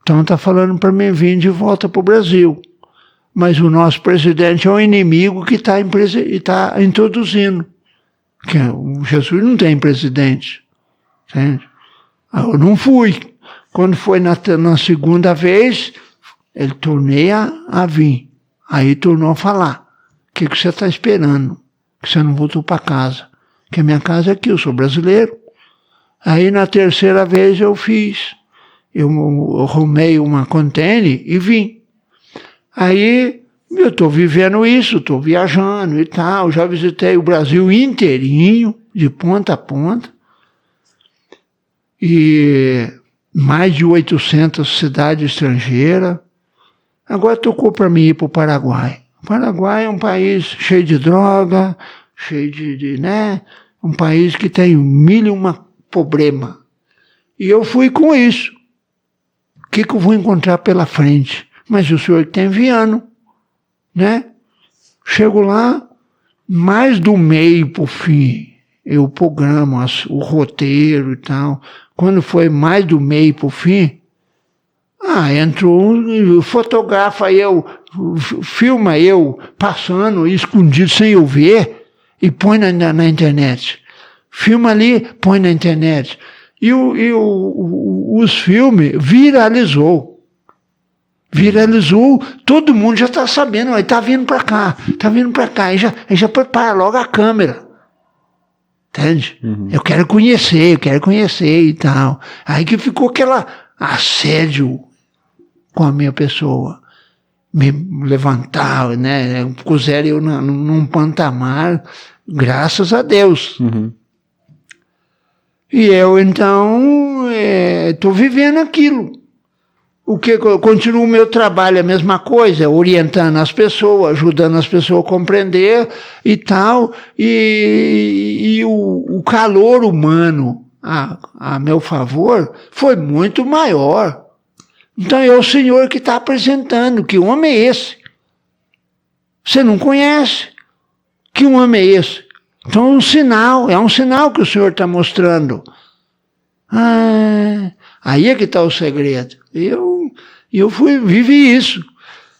Então está falando para mim vir de volta para o Brasil. Mas o nosso presidente é um inimigo que está introduzindo. Que Jesus não tem presidente. Entende? Eu não fui. Quando foi na segunda vez, ele tornei a vir. Aí tornou a falar. O que você está esperando? Que você não voltou para casa. Que a minha casa é aqui, eu sou brasileiro. Aí na terceira vez eu fiz. Eu arrumei uma container e vim. Aí eu estou vivendo isso, estou viajando e tal. Já visitei o Brasil inteirinho, de ponta a ponta. E mais de 800 cidades estrangeiras. Agora tocou para mim ir para o Paraguai. O Paraguai é um país cheio de droga, cheio né? Um país que tem 1001 problema. E eu fui com isso. O que eu vou encontrar pela frente? Mas o Senhor está enviando, né? Chego lá, mais do meio para o fim, eu programo o roteiro e tal. Quando foi mais do meio pro fim, entrou fotografa eu, filma eu passando escondido sem eu ver e põe na internet. Filma ali, põe na internet. E os filmes viralizou. Todo mundo já está sabendo, aí tá vindo para cá, aí já prepara logo a câmera. Entende? Eu quero conhecer e tal. Aí que ficou aquela assédio com a minha pessoa. Me levantar, né? Puseram eu num patamar, graças a Deus. E eu, então, estou vivendo aquilo. Continua o meu trabalho, a mesma coisa, orientando as pessoas, ajudando as pessoas a compreender e tal, e o calor humano a meu favor foi muito maior. Então é o Senhor que está apresentando, que homem é esse? Você não conhece? Que homem é esse? Então é um sinal que o Senhor está mostrando. Aí é que está o segredo. Eu vivi isso.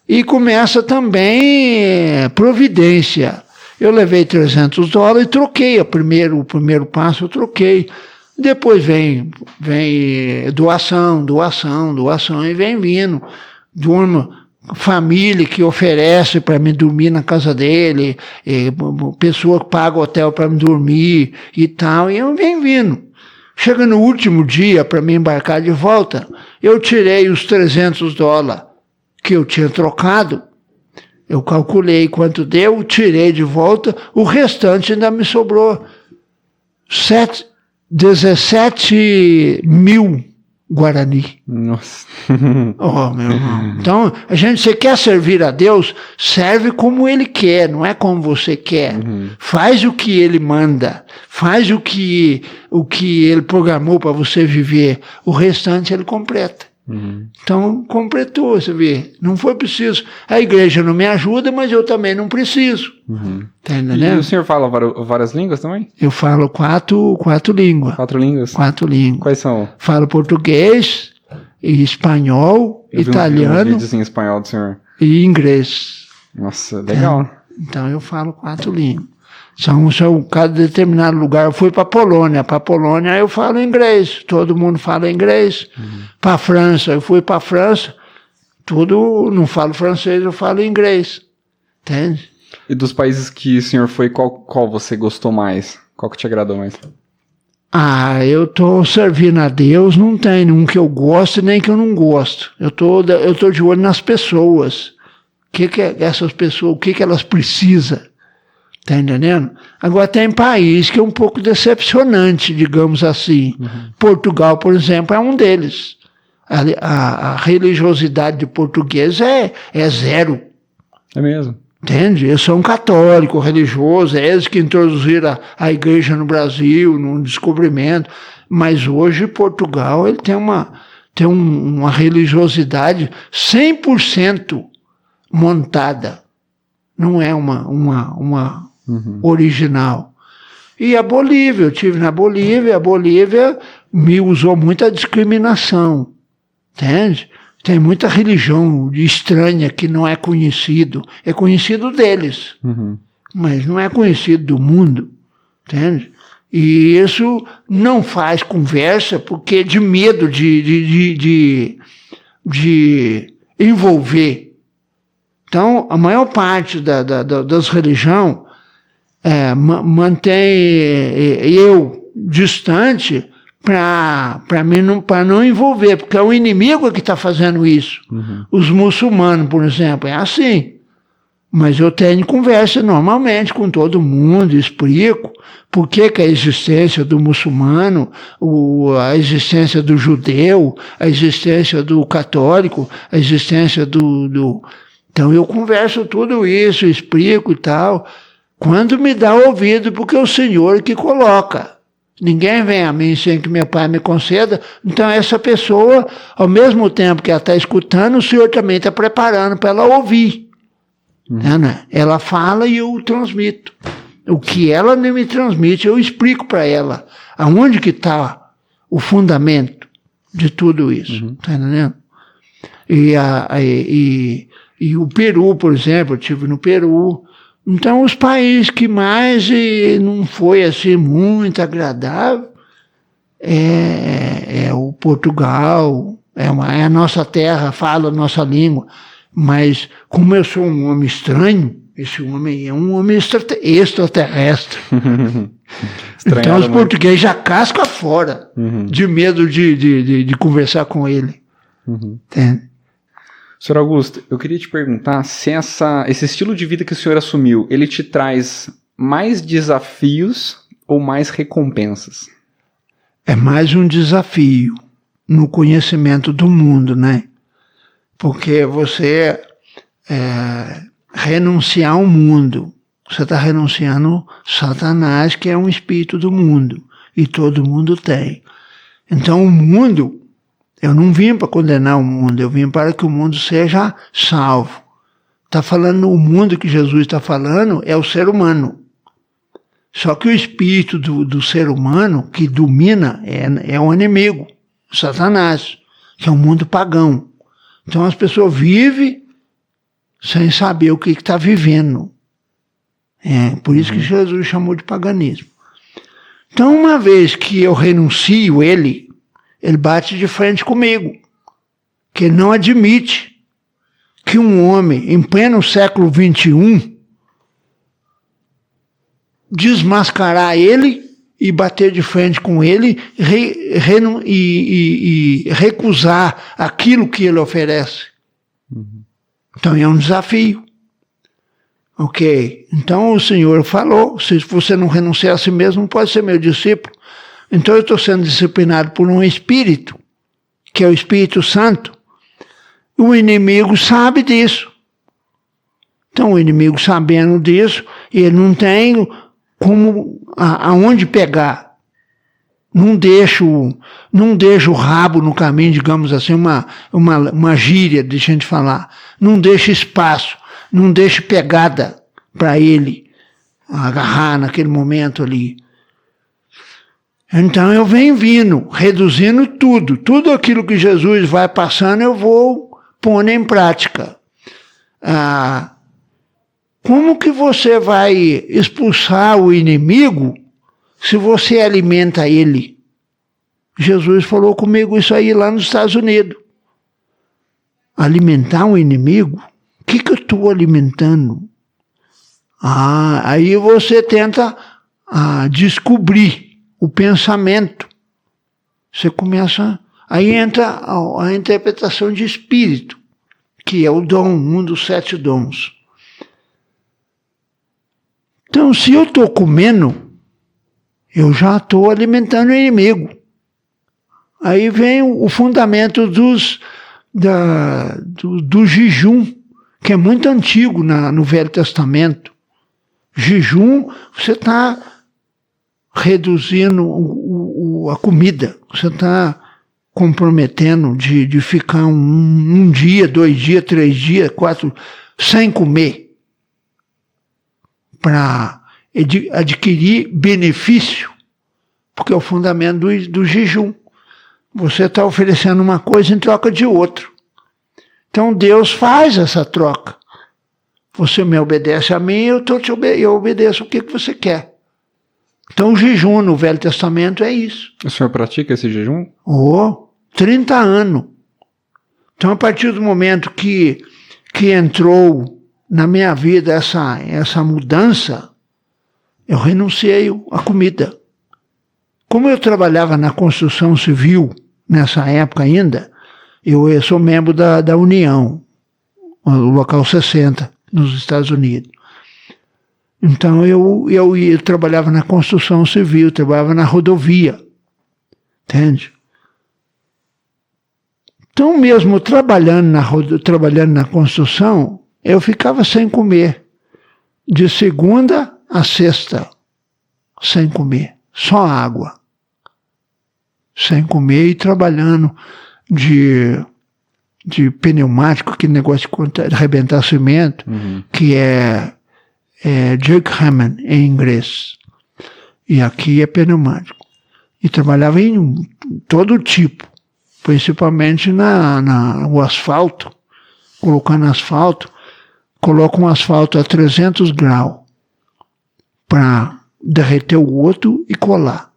E começa também providência. Eu levei $300 e troquei. O primeiro passo eu troquei. Depois vem doação e vem vindo. Família que oferece para me dormir na casa dele, pessoa que paga hotel para me dormir e tal, e eu venho vindo. Chega no último dia para me embarcar de volta, eu tirei os $300 que eu tinha trocado, eu calculei quanto deu, tirei de volta, o restante ainda me sobrou 17 mil Guarani. Nossa. Meu irmão. Então, você quer servir a Deus, serve como Ele quer, não é como você quer. Faz o que Ele manda, faz o que Ele programou para você viver, o restante Ele completa. Então, completou, você vê. Não foi preciso. A igreja não me ajuda, mas eu também não preciso. Tá entendendo? E o senhor fala várias línguas também? Eu falo quatro línguas. 4 línguas? 4 línguas. Quais são? Falo português, espanhol, italiano. Vídeos em espanhol do senhor. E inglês. Nossa, legal. Então eu falo 4 línguas. Cada determinado lugar, eu fui para Polônia. Para Polônia eu falo inglês, todo mundo fala inglês. Para França, eu fui para França, não falo francês, eu falo inglês. Entende? E dos países que o senhor foi, qual você gostou mais? Qual que te agradou mais? Eu estou servindo a Deus, não tem um que eu gosto nem que eu não gosto. Eu tô de olho nas pessoas. Essas pessoas, o que elas precisam? Tá entendendo? Agora tem país que é um pouco decepcionante, digamos assim. Portugal, por exemplo, é um deles. A religiosidade de português é zero. É mesmo? Entende? Eles são católicos, religiosos, eles que introduziram a igreja no Brasil, no descobrimento. Mas hoje Portugal ele tem uma religiosidade 100% montada. Não é uma original. E a Bolívia, eu estive na Bolívia, a Bolívia me usou muita discriminação, entende? Tem muita religião estranha que não é conhecido deles, mas não é conhecido do mundo, entende? E isso não faz conversa porque de medo de envolver. Então, a maior parte das religiões mantém eu distante para não envolver, porque é o inimigo que está fazendo isso. Os muçulmanos, por exemplo, é assim. Mas eu tenho conversa normalmente com todo mundo, explico por que a existência do muçulmano, a existência do judeu, a existência do católico, a existência do... Então eu converso tudo isso, explico e tal, quando me dá ouvido, porque é o Senhor que coloca. Ninguém vem a mim sem que meu Pai me conceda. Então essa pessoa, ao mesmo tempo que ela está escutando, o Senhor também está preparando para ela ouvir. Ela fala e eu transmito. O que ela não me transmite, eu explico para ela aonde que está o fundamento de tudo isso. Tá entendendo? E o Peru, por exemplo, eu estive no Peru. Então, os países que mais não foi assim muito agradável é o Portugal, é a nossa terra, fala a nossa língua. Mas, como eu sou um homem estranho, esse homem é um homem extraterrestre. Então, os portugueses já cascam fora, de medo de conversar com ele. Entende? Senhor Augusto, eu queria te perguntar se esse estilo de vida que o senhor assumiu, ele te traz mais desafios ou mais recompensas? É mais um desafio no conhecimento do mundo, né? Porque você renunciar ao mundo, você está renunciando Satanás, que é um espírito do mundo, e todo mundo tem. Então o mundo, eu não vim para condenar o mundo, eu vim para que o mundo seja salvo. Está falando, o mundo que Jesus está falando é o ser humano. Só que o espírito do ser humano que domina é o inimigo, Satanás, que é um mundo pagão. Então as pessoas vivem sem saber o que está vivendo. Por isso que Jesus chamou de paganismo. Então, uma vez que eu renuncio ele bate de frente comigo, que ele não admite que um homem, em pleno século XXI, desmascarar ele e bater de frente com ele e recusar aquilo que ele oferece. Então é um desafio. Ok? Então o Senhor falou, se você não renunciar a si mesmo, não pode ser meu discípulo. Então eu estou sendo disciplinado por um Espírito, que é o Espírito Santo. O inimigo sabe disso. Então o inimigo sabendo disso, ele não tem aonde pegar. Não deixa o rabo no caminho, digamos assim, uma gíria de gente falar. Não deixa espaço, não deixa pegada para ele agarrar naquele momento ali. Então eu venho vindo, reduzindo tudo aquilo que Jesus vai passando, eu vou pondo em prática. Como que você vai expulsar o inimigo se você alimenta ele? Jesus falou comigo isso aí lá nos Estados Unidos. Alimentar um inimigo? O que eu estou alimentando? Aí você tenta descobrir o pensamento. Você começa... Aí entra a interpretação de espírito, que é o dom, um dos 7 dons. Então, se eu estou comendo, eu já estou alimentando o inimigo. Aí vem o fundamento do jejum, que é muito antigo no Velho Testamento. Jejum, você está reduzindo a comida, você está comprometendo de ficar um dia, 2 dias, 3 dias, 4, sem comer, para adquirir benefício, porque é o fundamento do jejum. Você está oferecendo uma coisa em troca de outro. Então Deus faz essa troca. Você me obedece a mim, eu obedeço o que você quer. Então o jejum no Velho Testamento é isso. O senhor pratica esse jejum? 30 anos. Então a partir do momento que entrou na minha vida essa mudança, eu renunciei à comida. Como eu trabalhava na construção civil, nessa época ainda, eu sou membro da União, o local 60, nos Estados Unidos. Então eu trabalhava na construção civil, trabalhava na rodovia, entende? Então mesmo trabalhando na construção, eu ficava sem comer, de segunda a sexta, sem comer, só água. Sem comer e trabalhando de pneumático, aquele negócio de arrebentar cimento, que é Jerkhaven em inglês. E aqui é pneumático. E trabalhava em todo tipo, principalmente no asfalto, colocando asfalto. Coloca um asfalto a 300 graus para derreter o outro e colar.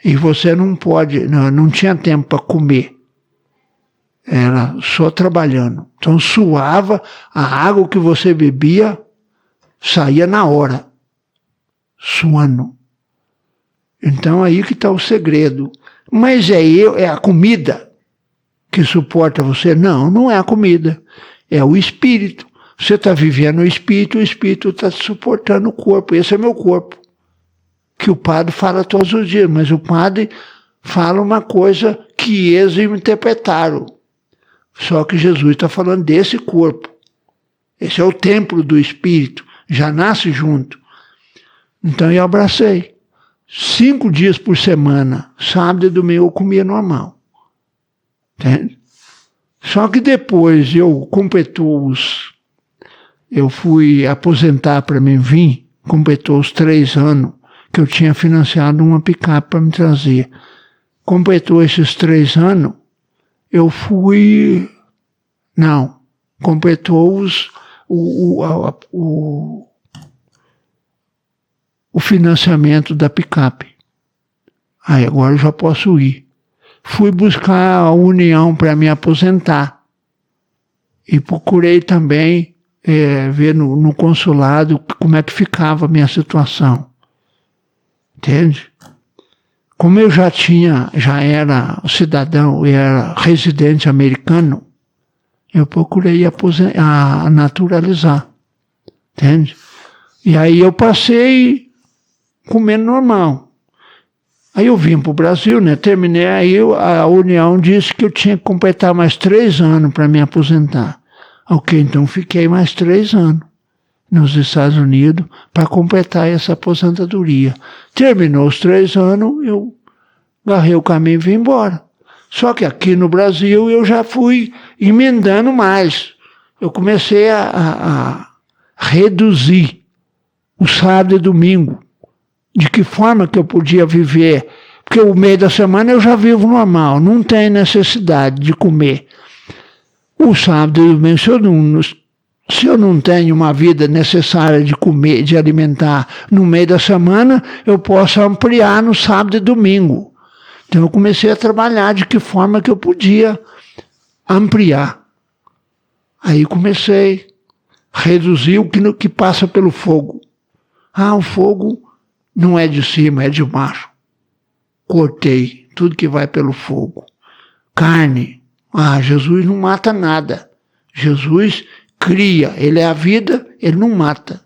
E você não pode, não tinha tempo para comer. Era só trabalhando. Então suava, a água que você bebia saía na hora, suando. Então aí que está o segredo. Mas é a comida que suporta você? Não, não é a comida. É o espírito. Você está vivendo o espírito está suportando o corpo. Esse é meu corpo. Que o padre fala todos os dias, mas o padre fala uma coisa que eles interpretaram. Só que Jesus está falando desse corpo. Esse é o templo do espírito. Já nasce junto. Então eu abracei. 5 dias por semana, sábado e domingo eu comia normal. Entende? Só que depois eu fui aposentar para mim vir, completou os 3 anos que eu tinha financiado uma picape para me trazer. Completou esses 3 anos, eu fui... Não, completou o financiamento da picape. Aí agora eu já posso ir. Fui buscar a União para me aposentar. E procurei também ver no consulado como é que ficava a minha situação. Entende? Como eu já era cidadão e era residente americano, eu procurei naturalizar. Entende? E aí eu passei comendo normal. Aí eu vim para o Brasil, né? Terminei, aí a União disse que eu tinha que completar mais 3 anos para me aposentar. Ok, então fiquei mais 3 anos nos Estados Unidos para completar essa aposentadoria. Terminou os 3 anos, eu agarrei o caminho e vim embora. Só que aqui no Brasil eu já fui emendando mais. Eu comecei a reduzir o sábado e domingo. De que forma que eu podia viver? Porque o meio da semana eu já vivo normal, não tem necessidade de comer. O sábado e domingo, se eu não tenho uma vida necessária de comer, de alimentar no meio da semana, eu posso ampliar no sábado e domingo. Então eu comecei a trabalhar de que forma que eu podia ampliar. Aí comecei a reduzir o que passa pelo fogo. O fogo não é de cima, é de baixo. Cortei tudo que vai pelo fogo. Carne. Jesus não mata nada. Jesus cria. Ele é a vida, ele não mata.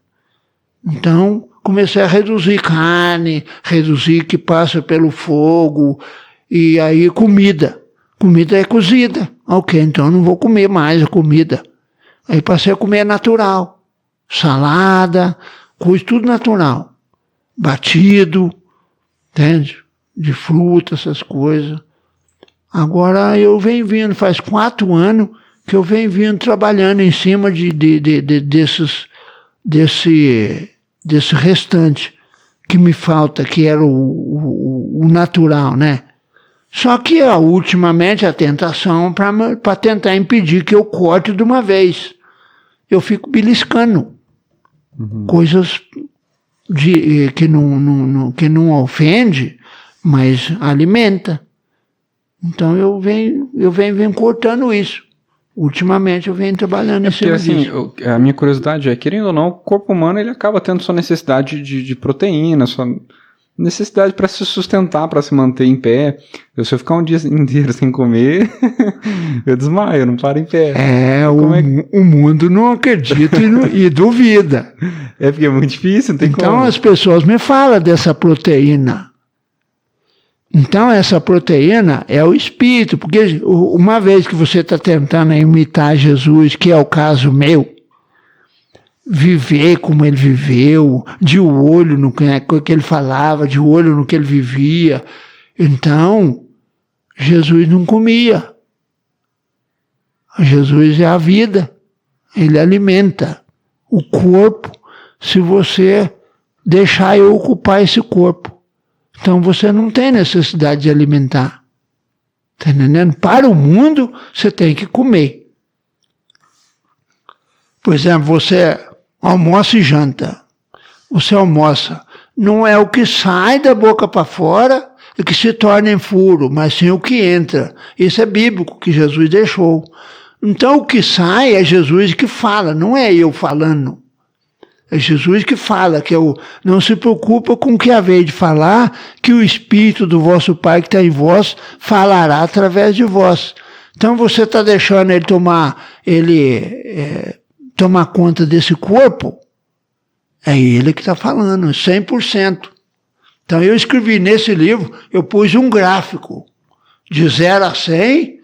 Então, comecei a reduzir carne, reduzir que passa pelo fogo. E aí, comida. Comida é cozida. Ok, então eu não vou comer mais a comida. Aí passei a comer natural. Salada, coisa tudo natural. Batido, entende? De fruta, essas coisas. Agora eu venho vindo, faz 4 anos que eu venho vindo trabalhando em cima desse restante que me falta, que era o natural, né? Só que ultimamente a tentação para tentar impedir que eu corte de uma vez. Eu fico beliscando coisas que não ofende, mas alimenta. Então eu venho cortando isso. Ultimamente eu venho trabalhando em cima disso. A minha curiosidade é, querendo ou não, o corpo humano ele acaba tendo sua necessidade de proteína, sua necessidade para se sustentar, para se manter em pé. Se eu ficar um dia inteiro sem comer, eu desmaio, eu não paro em pé. O mundo não acredita e duvida. É porque é muito difícil, não tem como. Então as pessoas me falam dessa proteína. Então essa proteína é o espírito, porque uma vez que você está tentando imitar Jesus, que é o caso meu, viver como ele viveu, de olho no que ele falava, de olho no que ele vivia, então Jesus não comia. Jesus é a vida, ele alimenta. O corpo se você deixar eu ocupar esse corpo. Então você não tem necessidade de alimentar. Está entendendo? Para o mundo, você tem que comer. Por exemplo, você almoça e janta. Você almoça. Não é o que sai da boca para fora e que se torna impuro, mas sim o que entra. Isso é bíblico, que Jesus deixou. Então o que sai é Jesus que fala, não é eu falando. É Jesus que fala, que eu não se preocupa com o que haver de falar, que o Espírito do vosso Pai que está em vós falará através de vós. Então você está deixando ele tomar conta desse corpo, é ele que está falando, 100%. Então eu escrevi nesse livro, eu pus um gráfico de 0 a 100,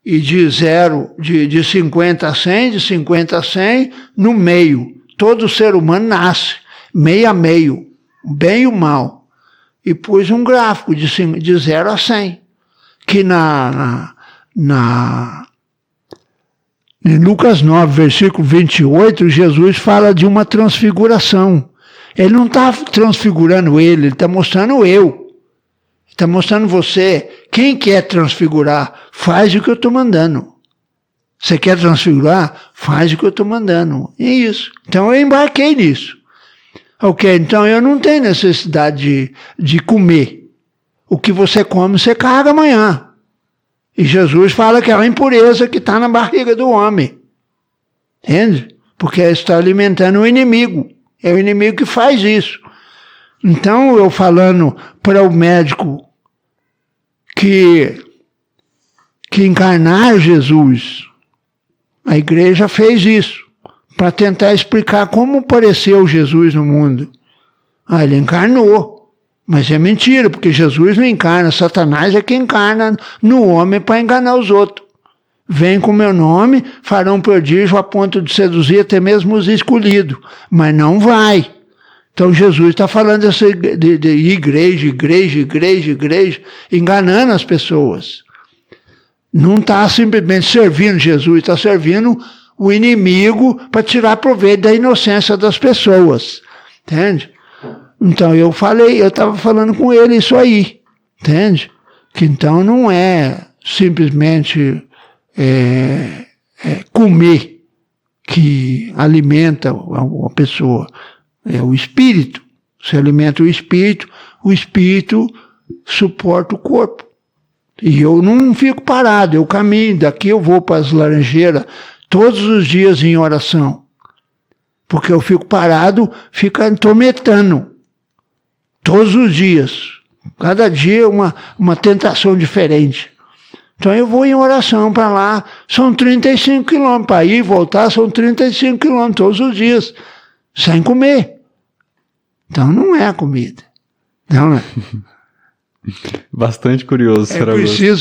e de 50 a 100, de 50 a 100, no meio. Todo ser humano nasce, meio a meio, bem e o mal. E pus um gráfico de 0 a 100, que em Lucas 9, versículo 28, Jesus fala de uma transfiguração. Ele não está transfigurando ele está mostrando eu. Está mostrando você. Quem quer transfigurar, faz o que eu estou mandando. Você quer transfigurar? Faz o que eu estou mandando. É isso. Então eu embarquei nisso. Ok, então eu não tenho necessidade de comer. O que você come, você carrega amanhã. E Jesus fala que é a impureza que está na barriga do homem. Entende? Porque está alimentando o inimigo. É o inimigo que faz isso. Então eu falando para o médico que encarnar Jesus, a igreja fez isso, para tentar explicar como apareceu Jesus no mundo. Ele encarnou, mas é mentira, porque Jesus não encarna, Satanás é que encarna no homem para enganar os outros. Vem com meu nome, farão prodígio a ponto de seduzir até mesmo os escolhidos, mas não vai. Então Jesus está falando de igreja, enganando as pessoas. Não está simplesmente servindo Jesus, está servindo o inimigo para tirar proveito da inocência das pessoas. Entende? Então eu estava falando com ele isso aí. Entende? Que então não é simplesmente comer que alimenta a pessoa. É o espírito. Se alimenta o espírito suporta o corpo. E eu não fico parado, eu caminho, daqui eu vou para as laranjeiras todos os dias em oração. Porque eu fico parado, fica intrometando. Todos os dias. Cada dia uma tentação diferente. Então eu vou em oração para lá, são 35 quilômetros, para ir e voltar são 35 quilômetros todos os dias, sem comer. Então não é a comida. Não é. Bastante curioso,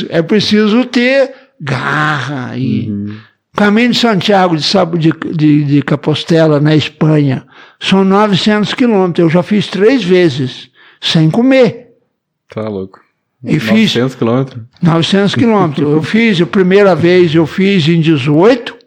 é preciso ter garra. Caminho de Santiago de Compostela, na Espanha, são 900 quilômetros. Eu já fiz 3 vezes, sem comer. Tá louco. 900 quilômetros? 900 quilômetros. A primeira vez eu fiz em 18,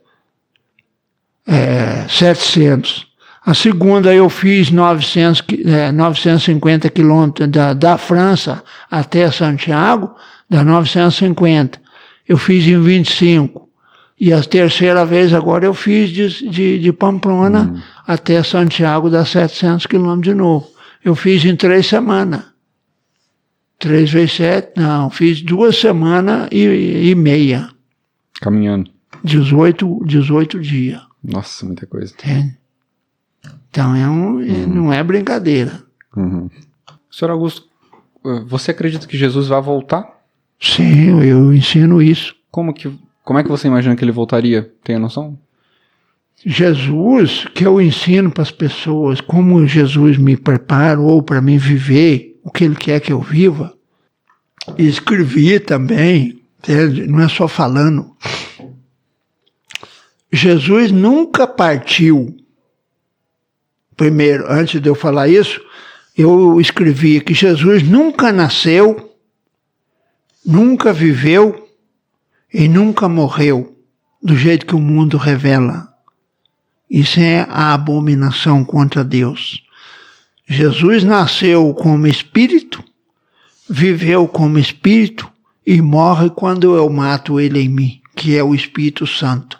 700. A segunda eu fiz 950 quilômetros da França até Santiago, dá 950. Eu fiz em 25. E a terceira vez agora eu fiz de Pamplona até Santiago, dá 700 quilômetros de novo. Eu fiz em 3 semanas. 3 vezes 7, não, fiz 2 semanas e meia. Caminhando. 18 dias. Nossa, muita coisa. Entende? Então não é brincadeira. Senhor Augusto, você acredita que Jesus vai voltar? Sim, eu ensino isso. Como é que você imagina que ele voltaria? Tem a noção? Jesus, que eu ensino para as pessoas, como Jesus me preparou para mim viver o que ele quer que eu viva, e escrevi também, entende? Não é só falando. Jesus nunca partiu. Primeiro, antes de eu falar isso, eu escrevi que Jesus nunca nasceu, nunca viveu e nunca morreu, do jeito que o mundo revela. Isso é a abominação contra Deus. Jesus nasceu como espírito, viveu como espírito e morre quando eu mato ele em mim, que é o Espírito Santo.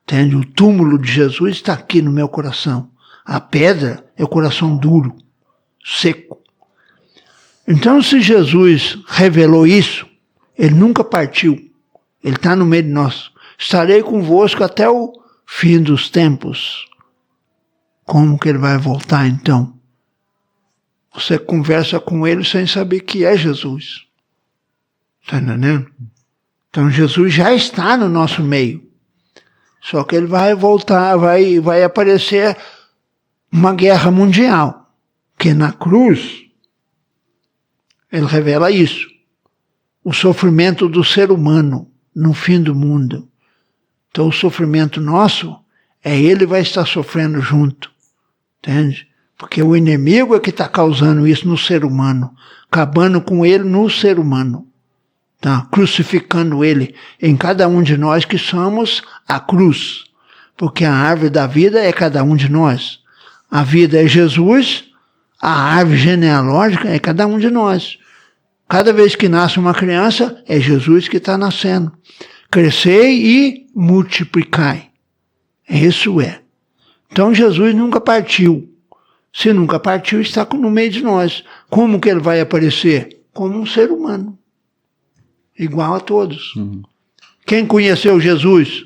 Entende? O túmulo de Jesus está aqui no meu coração. A pedra é o coração duro, seco. Então, se Jesus revelou isso, ele nunca partiu. Ele está no meio de nós. Estarei convosco até o fim dos tempos. Como que ele vai voltar então? Você conversa com ele sem saber que é Jesus. Está entendendo? Então Jesus já está no nosso meio. Só que ele vai voltar, vai aparecer uma guerra mundial. Que na cruz, ele revela isso. O sofrimento do ser humano no fim do mundo. Então o sofrimento nosso, ele vai estar sofrendo junto. Entende? Porque o inimigo é que está causando isso no ser humano, acabando com ele no ser humano, tá? Crucificando ele em cada um de nós que somos a cruz, porque a árvore da vida é cada um de nós. A vida é Jesus, a árvore genealógica é cada um de nós. Cada vez que nasce uma criança, é Jesus que está nascendo. Crescei e multiplicai. Isso é. Então Jesus nunca partiu. Se nunca partiu, está no meio de nós. Como que ele vai aparecer? Como um ser humano. Igual a todos. Quem conheceu Jesus?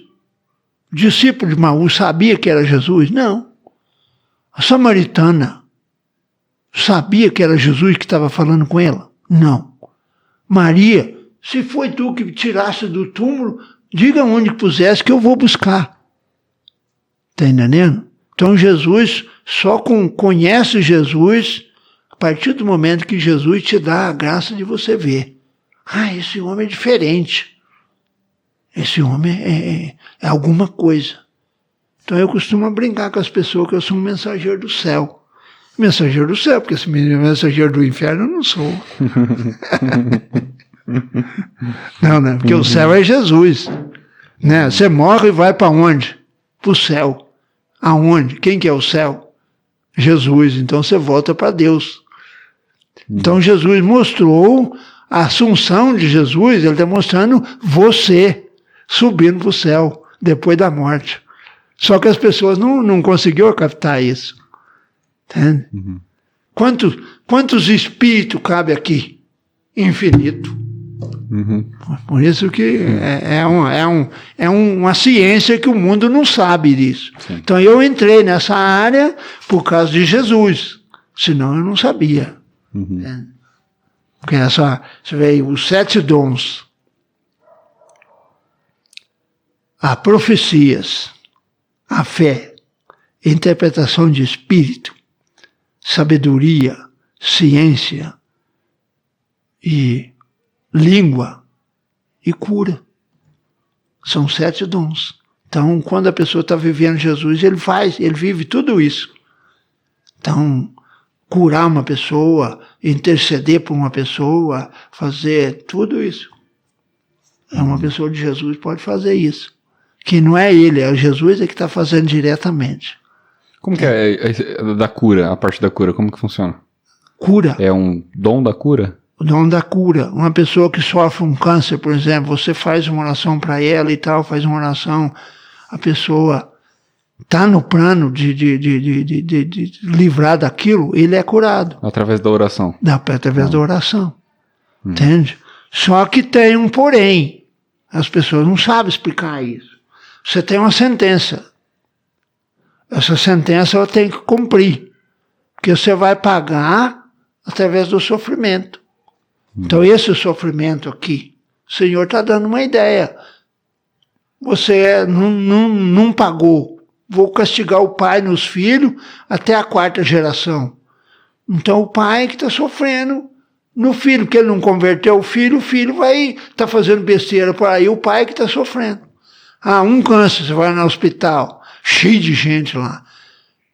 O discípulo de Maús sabia que era Jesus? Não. A samaritana sabia que era Jesus que estava falando com ela? Não. Maria, se foi tu que tiraste do túmulo, diga onde que pusesse que eu vou buscar. Está entendendo? Então Jesus só conhece Jesus a partir do momento que Jesus te dá a graça de você ver. Esse homem é diferente. Esse homem é alguma coisa. Então eu costumo brincar com as pessoas que eu sou um mensageiro do céu. Mensageiro do céu, porque se mensageiro do inferno eu não sou. Não, né? Porque o céu é Jesus. Né? Você morre e vai para onde? Para o céu. Aonde? Quem que é o céu? Jesus. Então você volta para Deus. Então Jesus mostrou a assunção de Jesus, ele está mostrando você subindo para o céu depois da morte. Só que as pessoas não conseguiram captar isso. Entende? Quantos espíritos cabe aqui? Infinito. Por isso que é uma ciência que o mundo não sabe disso. Sim. Então eu entrei nessa área por causa de Jesus. Senão eu não sabia. Porque você vê os 7 dons. Há profecias, a fé, interpretação de espírito, sabedoria, ciência e língua e cura. São 7 dons. Então, quando a pessoa está vivendo Jesus, ele vive tudo isso. Então, curar uma pessoa, interceder por uma pessoa, fazer tudo isso. Uma pessoa de Jesus pode fazer isso. Que não é ele, é Jesus que está fazendo diretamente. Como que é da cura, a parte da cura, como que funciona? Cura. É um dom da cura? O dom da cura. Uma pessoa que sofre um câncer, por exemplo, você faz uma oração para ela e tal, faz uma oração, a pessoa está no plano de livrar daquilo, ele é curado. Através da oração. Através da oração. Entende? Só que tem um porém. As pessoas não sabem explicar isso. Você tem uma sentença. Essa sentença ela tem que cumprir. Porque você vai pagar através do sofrimento. Então esse sofrimento aqui, o Senhor está dando uma ideia. Você não pagou. Vou castigar o pai nos filhos até a 4ª geração. Então o pai que está sofrendo no filho, porque ele não converteu o filho vai estar fazendo besteira por aí, o pai que está sofrendo. Um câncer, você vai no hospital, cheio de gente lá.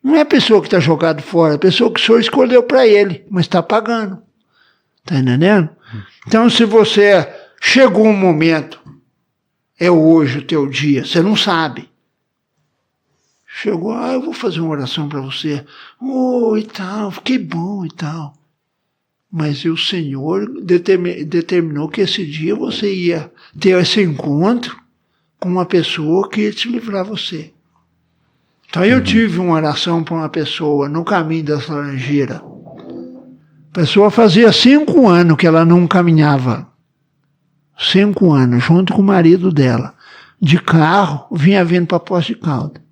Não é a pessoa que está jogada fora, é a pessoa que o Senhor escolheu para ele, mas está pagando. Está entendendo? Então se você chegou um momento, é hoje o teu dia, você não sabe. Chegou, eu vou fazer uma oração para você. E tal, fiquei bom e tal. Mas o Senhor determinou que esse dia você ia ter esse encontro com uma pessoa que ia te livrar você. Então eu tive uma oração para uma pessoa no caminho das Laranjeiras. A pessoa fazia 5 anos que ela não caminhava. 5 anos, junto com o marido dela. De carro, vinha vindo para Poços de Caldas.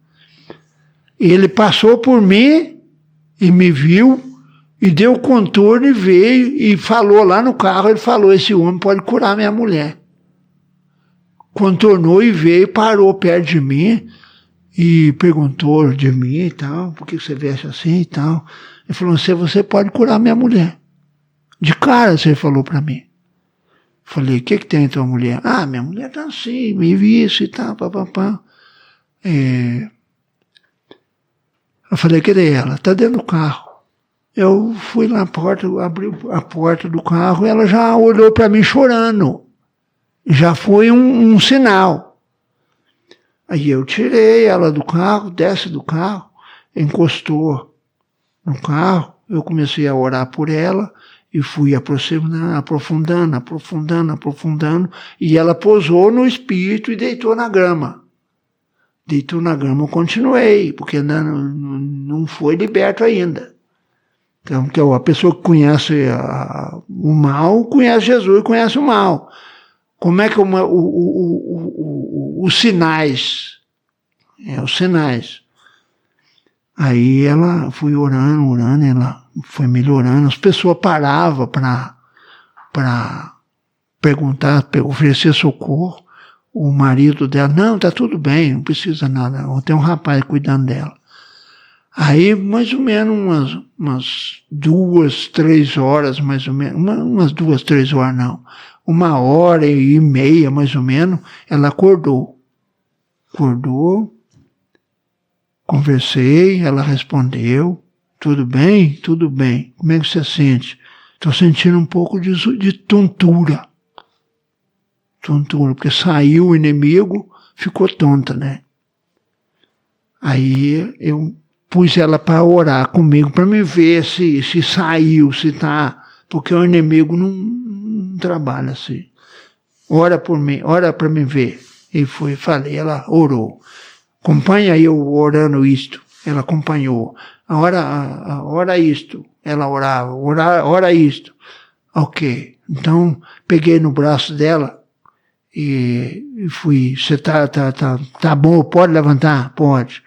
Ele passou por mim e me viu e deu contorno e veio e falou lá no carro, ele falou, esse homem pode curar minha mulher. Contornou e veio, parou perto de mim e perguntou de mim e tal, por que você veste assim e tal. Ele falou, você pode curar minha mulher. De cara você falou para mim. Falei, o que tem tua mulher? Minha mulher tá assim, me isso e tal, papapá. Eu falei, cadê ela? Tá dentro do carro. Eu fui na porta, abri a porta do carro, ela já olhou para mim chorando. Já foi um sinal. Aí eu tirei ela do carro, desce do carro, encostou no carro, eu comecei a orar por ela e fui aprofundando, e ela pousou no espírito e deitou na grama. Deitou na grama, eu continuei, porque não foi liberto ainda. Então, que a pessoa que conhece o mal, conhece Jesus e conhece o mal. Como é que os sinais? Os sinais. Aí ela foi orando, ela foi melhorando. As pessoas paravam para perguntar, oferecer socorro. O marido dela, não, tá tudo bem, não precisa nada. Tem um rapaz cuidando dela. Aí, mais ou menos, umas 2, 3 horas, mais ou menos, umas 2, 3 horas não, 1h30, mais ou menos, ela acordou. Conversei, ela respondeu, tudo bem? Tudo bem. Como é que você sente? Estou sentindo um pouco de tontura. Porque saiu o inimigo, ficou tonta, né? Aí eu pus ela para orar comigo, para me ver se saiu, se tá, porque o inimigo não trabalha assim. Ora por mim, ora para me ver. E falei, ela orou. Acompanha eu orando isto. Ela acompanhou. Ora isto. Ela orava, ora isto. Ok. Então, peguei no braço dela e fui, você tá bom, pode levantar? Pode.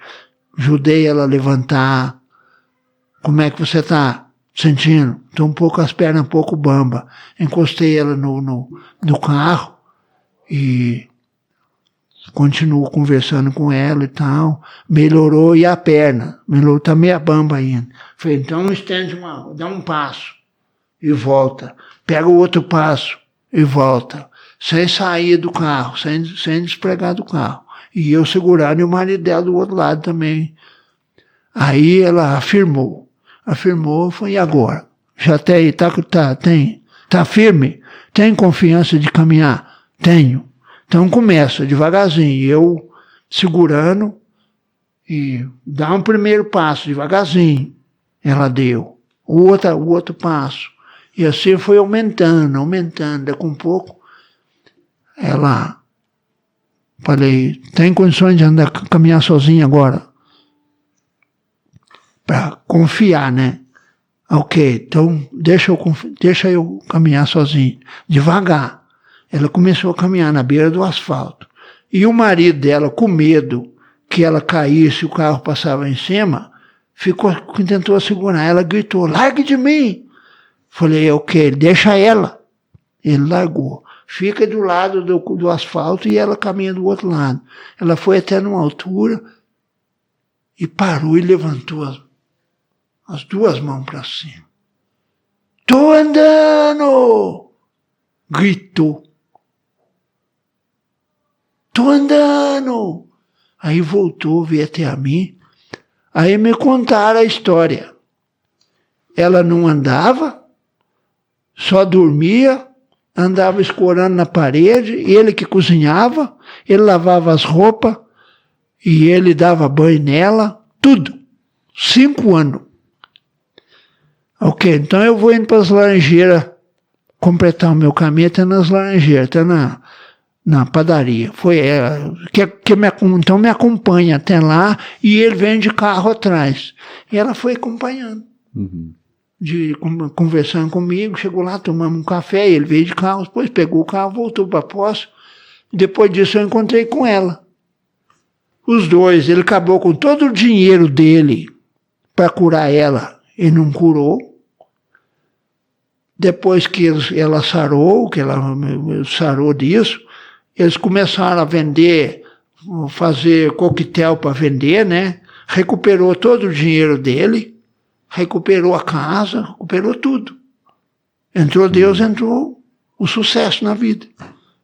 Ajudei ela a levantar. Como é que você está sentindo? Estou um pouco, as pernas um pouco bamba. Encostei ela no carro e continuo conversando com ela e tal. Melhorou e a perna. Melhorou, está meia bamba ainda. Falei, então estende dá um passo e volta. Pega o outro passo e volta. Sem sair do carro, sem despregar do carro. E eu segurando e o marido dela do outro lado também. Aí ela afirmou, foi, e agora? Já tá firme? Tem confiança de caminhar? Tenho. Então começa devagarzinho, eu segurando e dá um primeiro passo devagarzinho. Ela deu. O outro passo. E assim foi aumentando. Daqui um pouco, ela... Falei, tem condições de caminhar sozinha agora? Para confiar, né? Ok, então deixa eu caminhar sozinho. Devagar. Ela começou a caminhar na beira do asfalto. E o marido dela, com medo que ela caísse e o carro passava em cima, tentou segurar. Ela gritou, largue de mim. Falei, ok, deixa ela. Ele largou. Fica do lado do asfalto e ela caminha do outro lado. Ela foi até numa altura e parou e levantou as 2 mãos para cima. Tô andando! Gritou. Tô andando! Aí voltou, veio até a mim. Aí me contaram a história. Ela não andava, só dormia, andava escorando na parede, ele que cozinhava, ele lavava as roupas, E ele dava banho nela, tudo. 5 anos. Ok, então eu vou indo para as Laranjeiras, completar o meu caminho até nas Laranjeiras, até na padaria. Foi ela então me acompanha até lá e ele vem de carro atrás. E ela foi acompanhando. Conversando comigo, chegou lá, tomamos um café, ele veio de carro, depois pegou o carro, voltou para Poço. Depois disso eu encontrei com ela. Os dois, ele acabou com todo o dinheiro dele para curar ela. Ele não curou. Depois que ela sarou disso, eles começaram a vender, fazer coquetel para vender, né? Recuperou todo o dinheiro dele, recuperou a casa, recuperou tudo. Entrou Deus, entrou o sucesso na vida.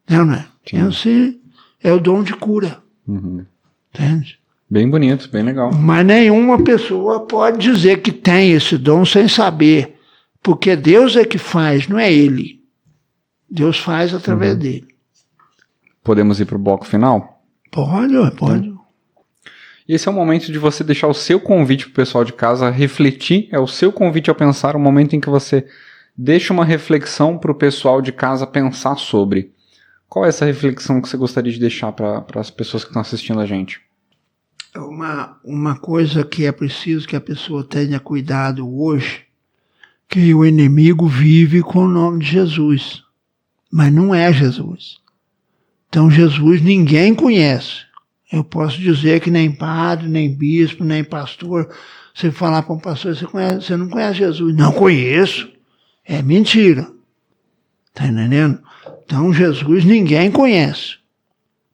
Não é? Esse é o dom de cura. Entende? Bem bonito, bem legal. Mas nenhuma pessoa pode dizer que tem esse dom sem saber. Porque Deus é que faz, não é ele. Deus faz através dele. Podemos ir para o bloco final? Pode. E esse é o momento de você deixar o seu convite para o pessoal de casa refletir. É o seu convite a pensar, o momento em que você deixa uma reflexão para o pessoal de casa pensar sobre. Qual é essa reflexão que você gostaria de deixar para as pessoas que estão assistindo a gente? Uma coisa que é preciso que a pessoa tenha cuidado hoje, que o inimigo vive com o nome de Jesus, mas não é Jesus. Então Jesus ninguém conhece. Eu posso dizer que nem padre, nem bispo, nem pastor, você falar para um pastor, você não conhece Jesus? Não conheço. É mentira. Está entendendo? Então Jesus ninguém conhece.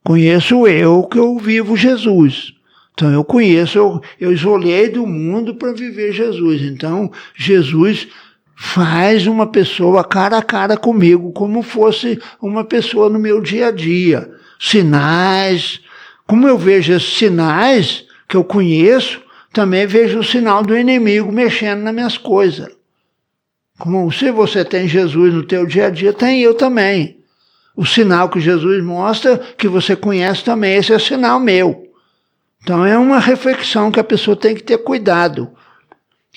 Conheço eu que eu vivo Jesus. Então eu conheço, eu isolei do mundo para viver Jesus. Então Jesus faz uma pessoa cara a cara comigo, como fosse uma pessoa no meu dia a dia. Sinais, como eu vejo esses sinais que eu conheço, também vejo o sinal do inimigo mexendo nas minhas coisas. Como se você tem Jesus no teu dia a dia, tem eu também. O sinal que Jesus mostra, que você conhece também, esse é sinal meu. Então é uma reflexão que a pessoa tem que ter cuidado.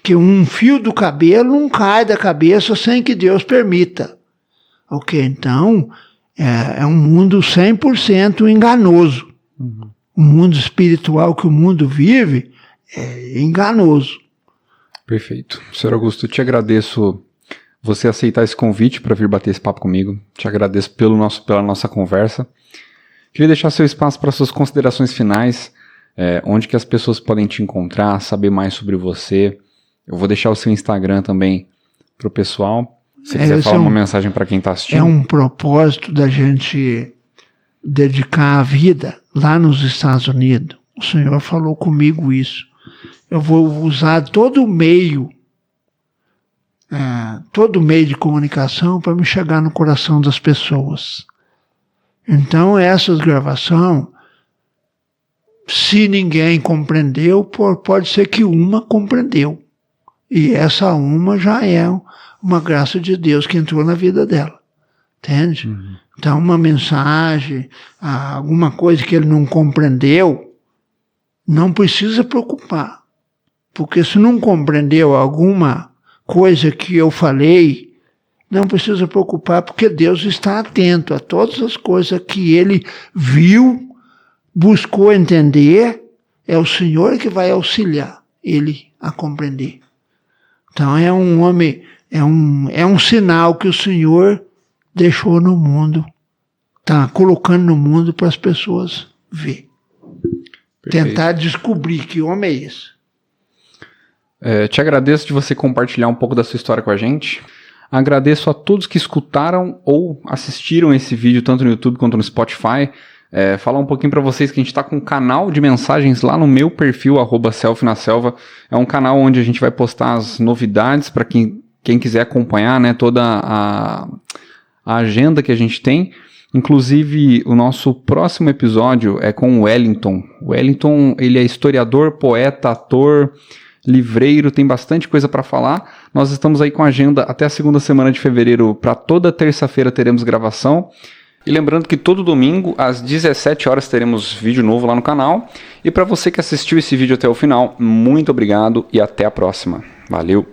Que um fio do cabelo não cai da cabeça sem que Deus permita. Ok, então é um mundo 100% enganoso. O mundo espiritual que o mundo vive é enganoso. Perfeito. Senhor Augusto, eu te agradeço você aceitar esse convite para vir bater esse papo comigo. Te agradeço pela nossa conversa. Queria deixar seu espaço para suas considerações finais, onde que as pessoas podem te encontrar, saber mais sobre você. Eu vou deixar o seu Instagram também para o pessoal. Se quiser falar uma mensagem para quem está assistindo. É um propósito da gente dedicar a vida lá nos Estados Unidos. O Senhor falou comigo isso. Eu vou usar todo o meio de comunicação para me chegar no coração das pessoas. Então essas gravações, se ninguém compreendeu, pode ser que uma compreendeu. E essa uma já é uma graça de Deus que entrou na vida dela. Entende? Então uma mensagem, alguma coisa que ele não compreendeu, não precisa preocupar. Porque se não compreendeu alguma coisa que eu falei, não precisa preocupar, porque Deus está atento a todas as coisas que ele viu, buscou entender, é o Senhor que vai auxiliar ele a compreender. Então é um homem, é um sinal que o Senhor deixou no mundo, está colocando no mundo para as pessoas ver. Perfeito. Tentar descobrir que homem é esse. Te agradeço de você compartilhar um pouco da sua história com a gente. Agradeço a todos que escutaram ou assistiram esse vídeo, tanto no YouTube quanto no Spotify. Falar um pouquinho para vocês que a gente está com um canal de mensagens lá no meu perfil, @selfnaselva. É um canal onde a gente vai postar as novidades para quem quiser acompanhar, né, toda a agenda que a gente tem. Inclusive, o nosso próximo episódio é com o Wellington. O Wellington, ele é historiador, poeta, ator, livreiro, tem bastante coisa para falar. Nós estamos aí com a agenda até a segunda semana de fevereiro, para toda terça-feira teremos gravação. E lembrando que todo domingo, às 17 horas, teremos vídeo novo lá no canal. E para você que assistiu esse vídeo até o final, muito obrigado e até a próxima. Valeu!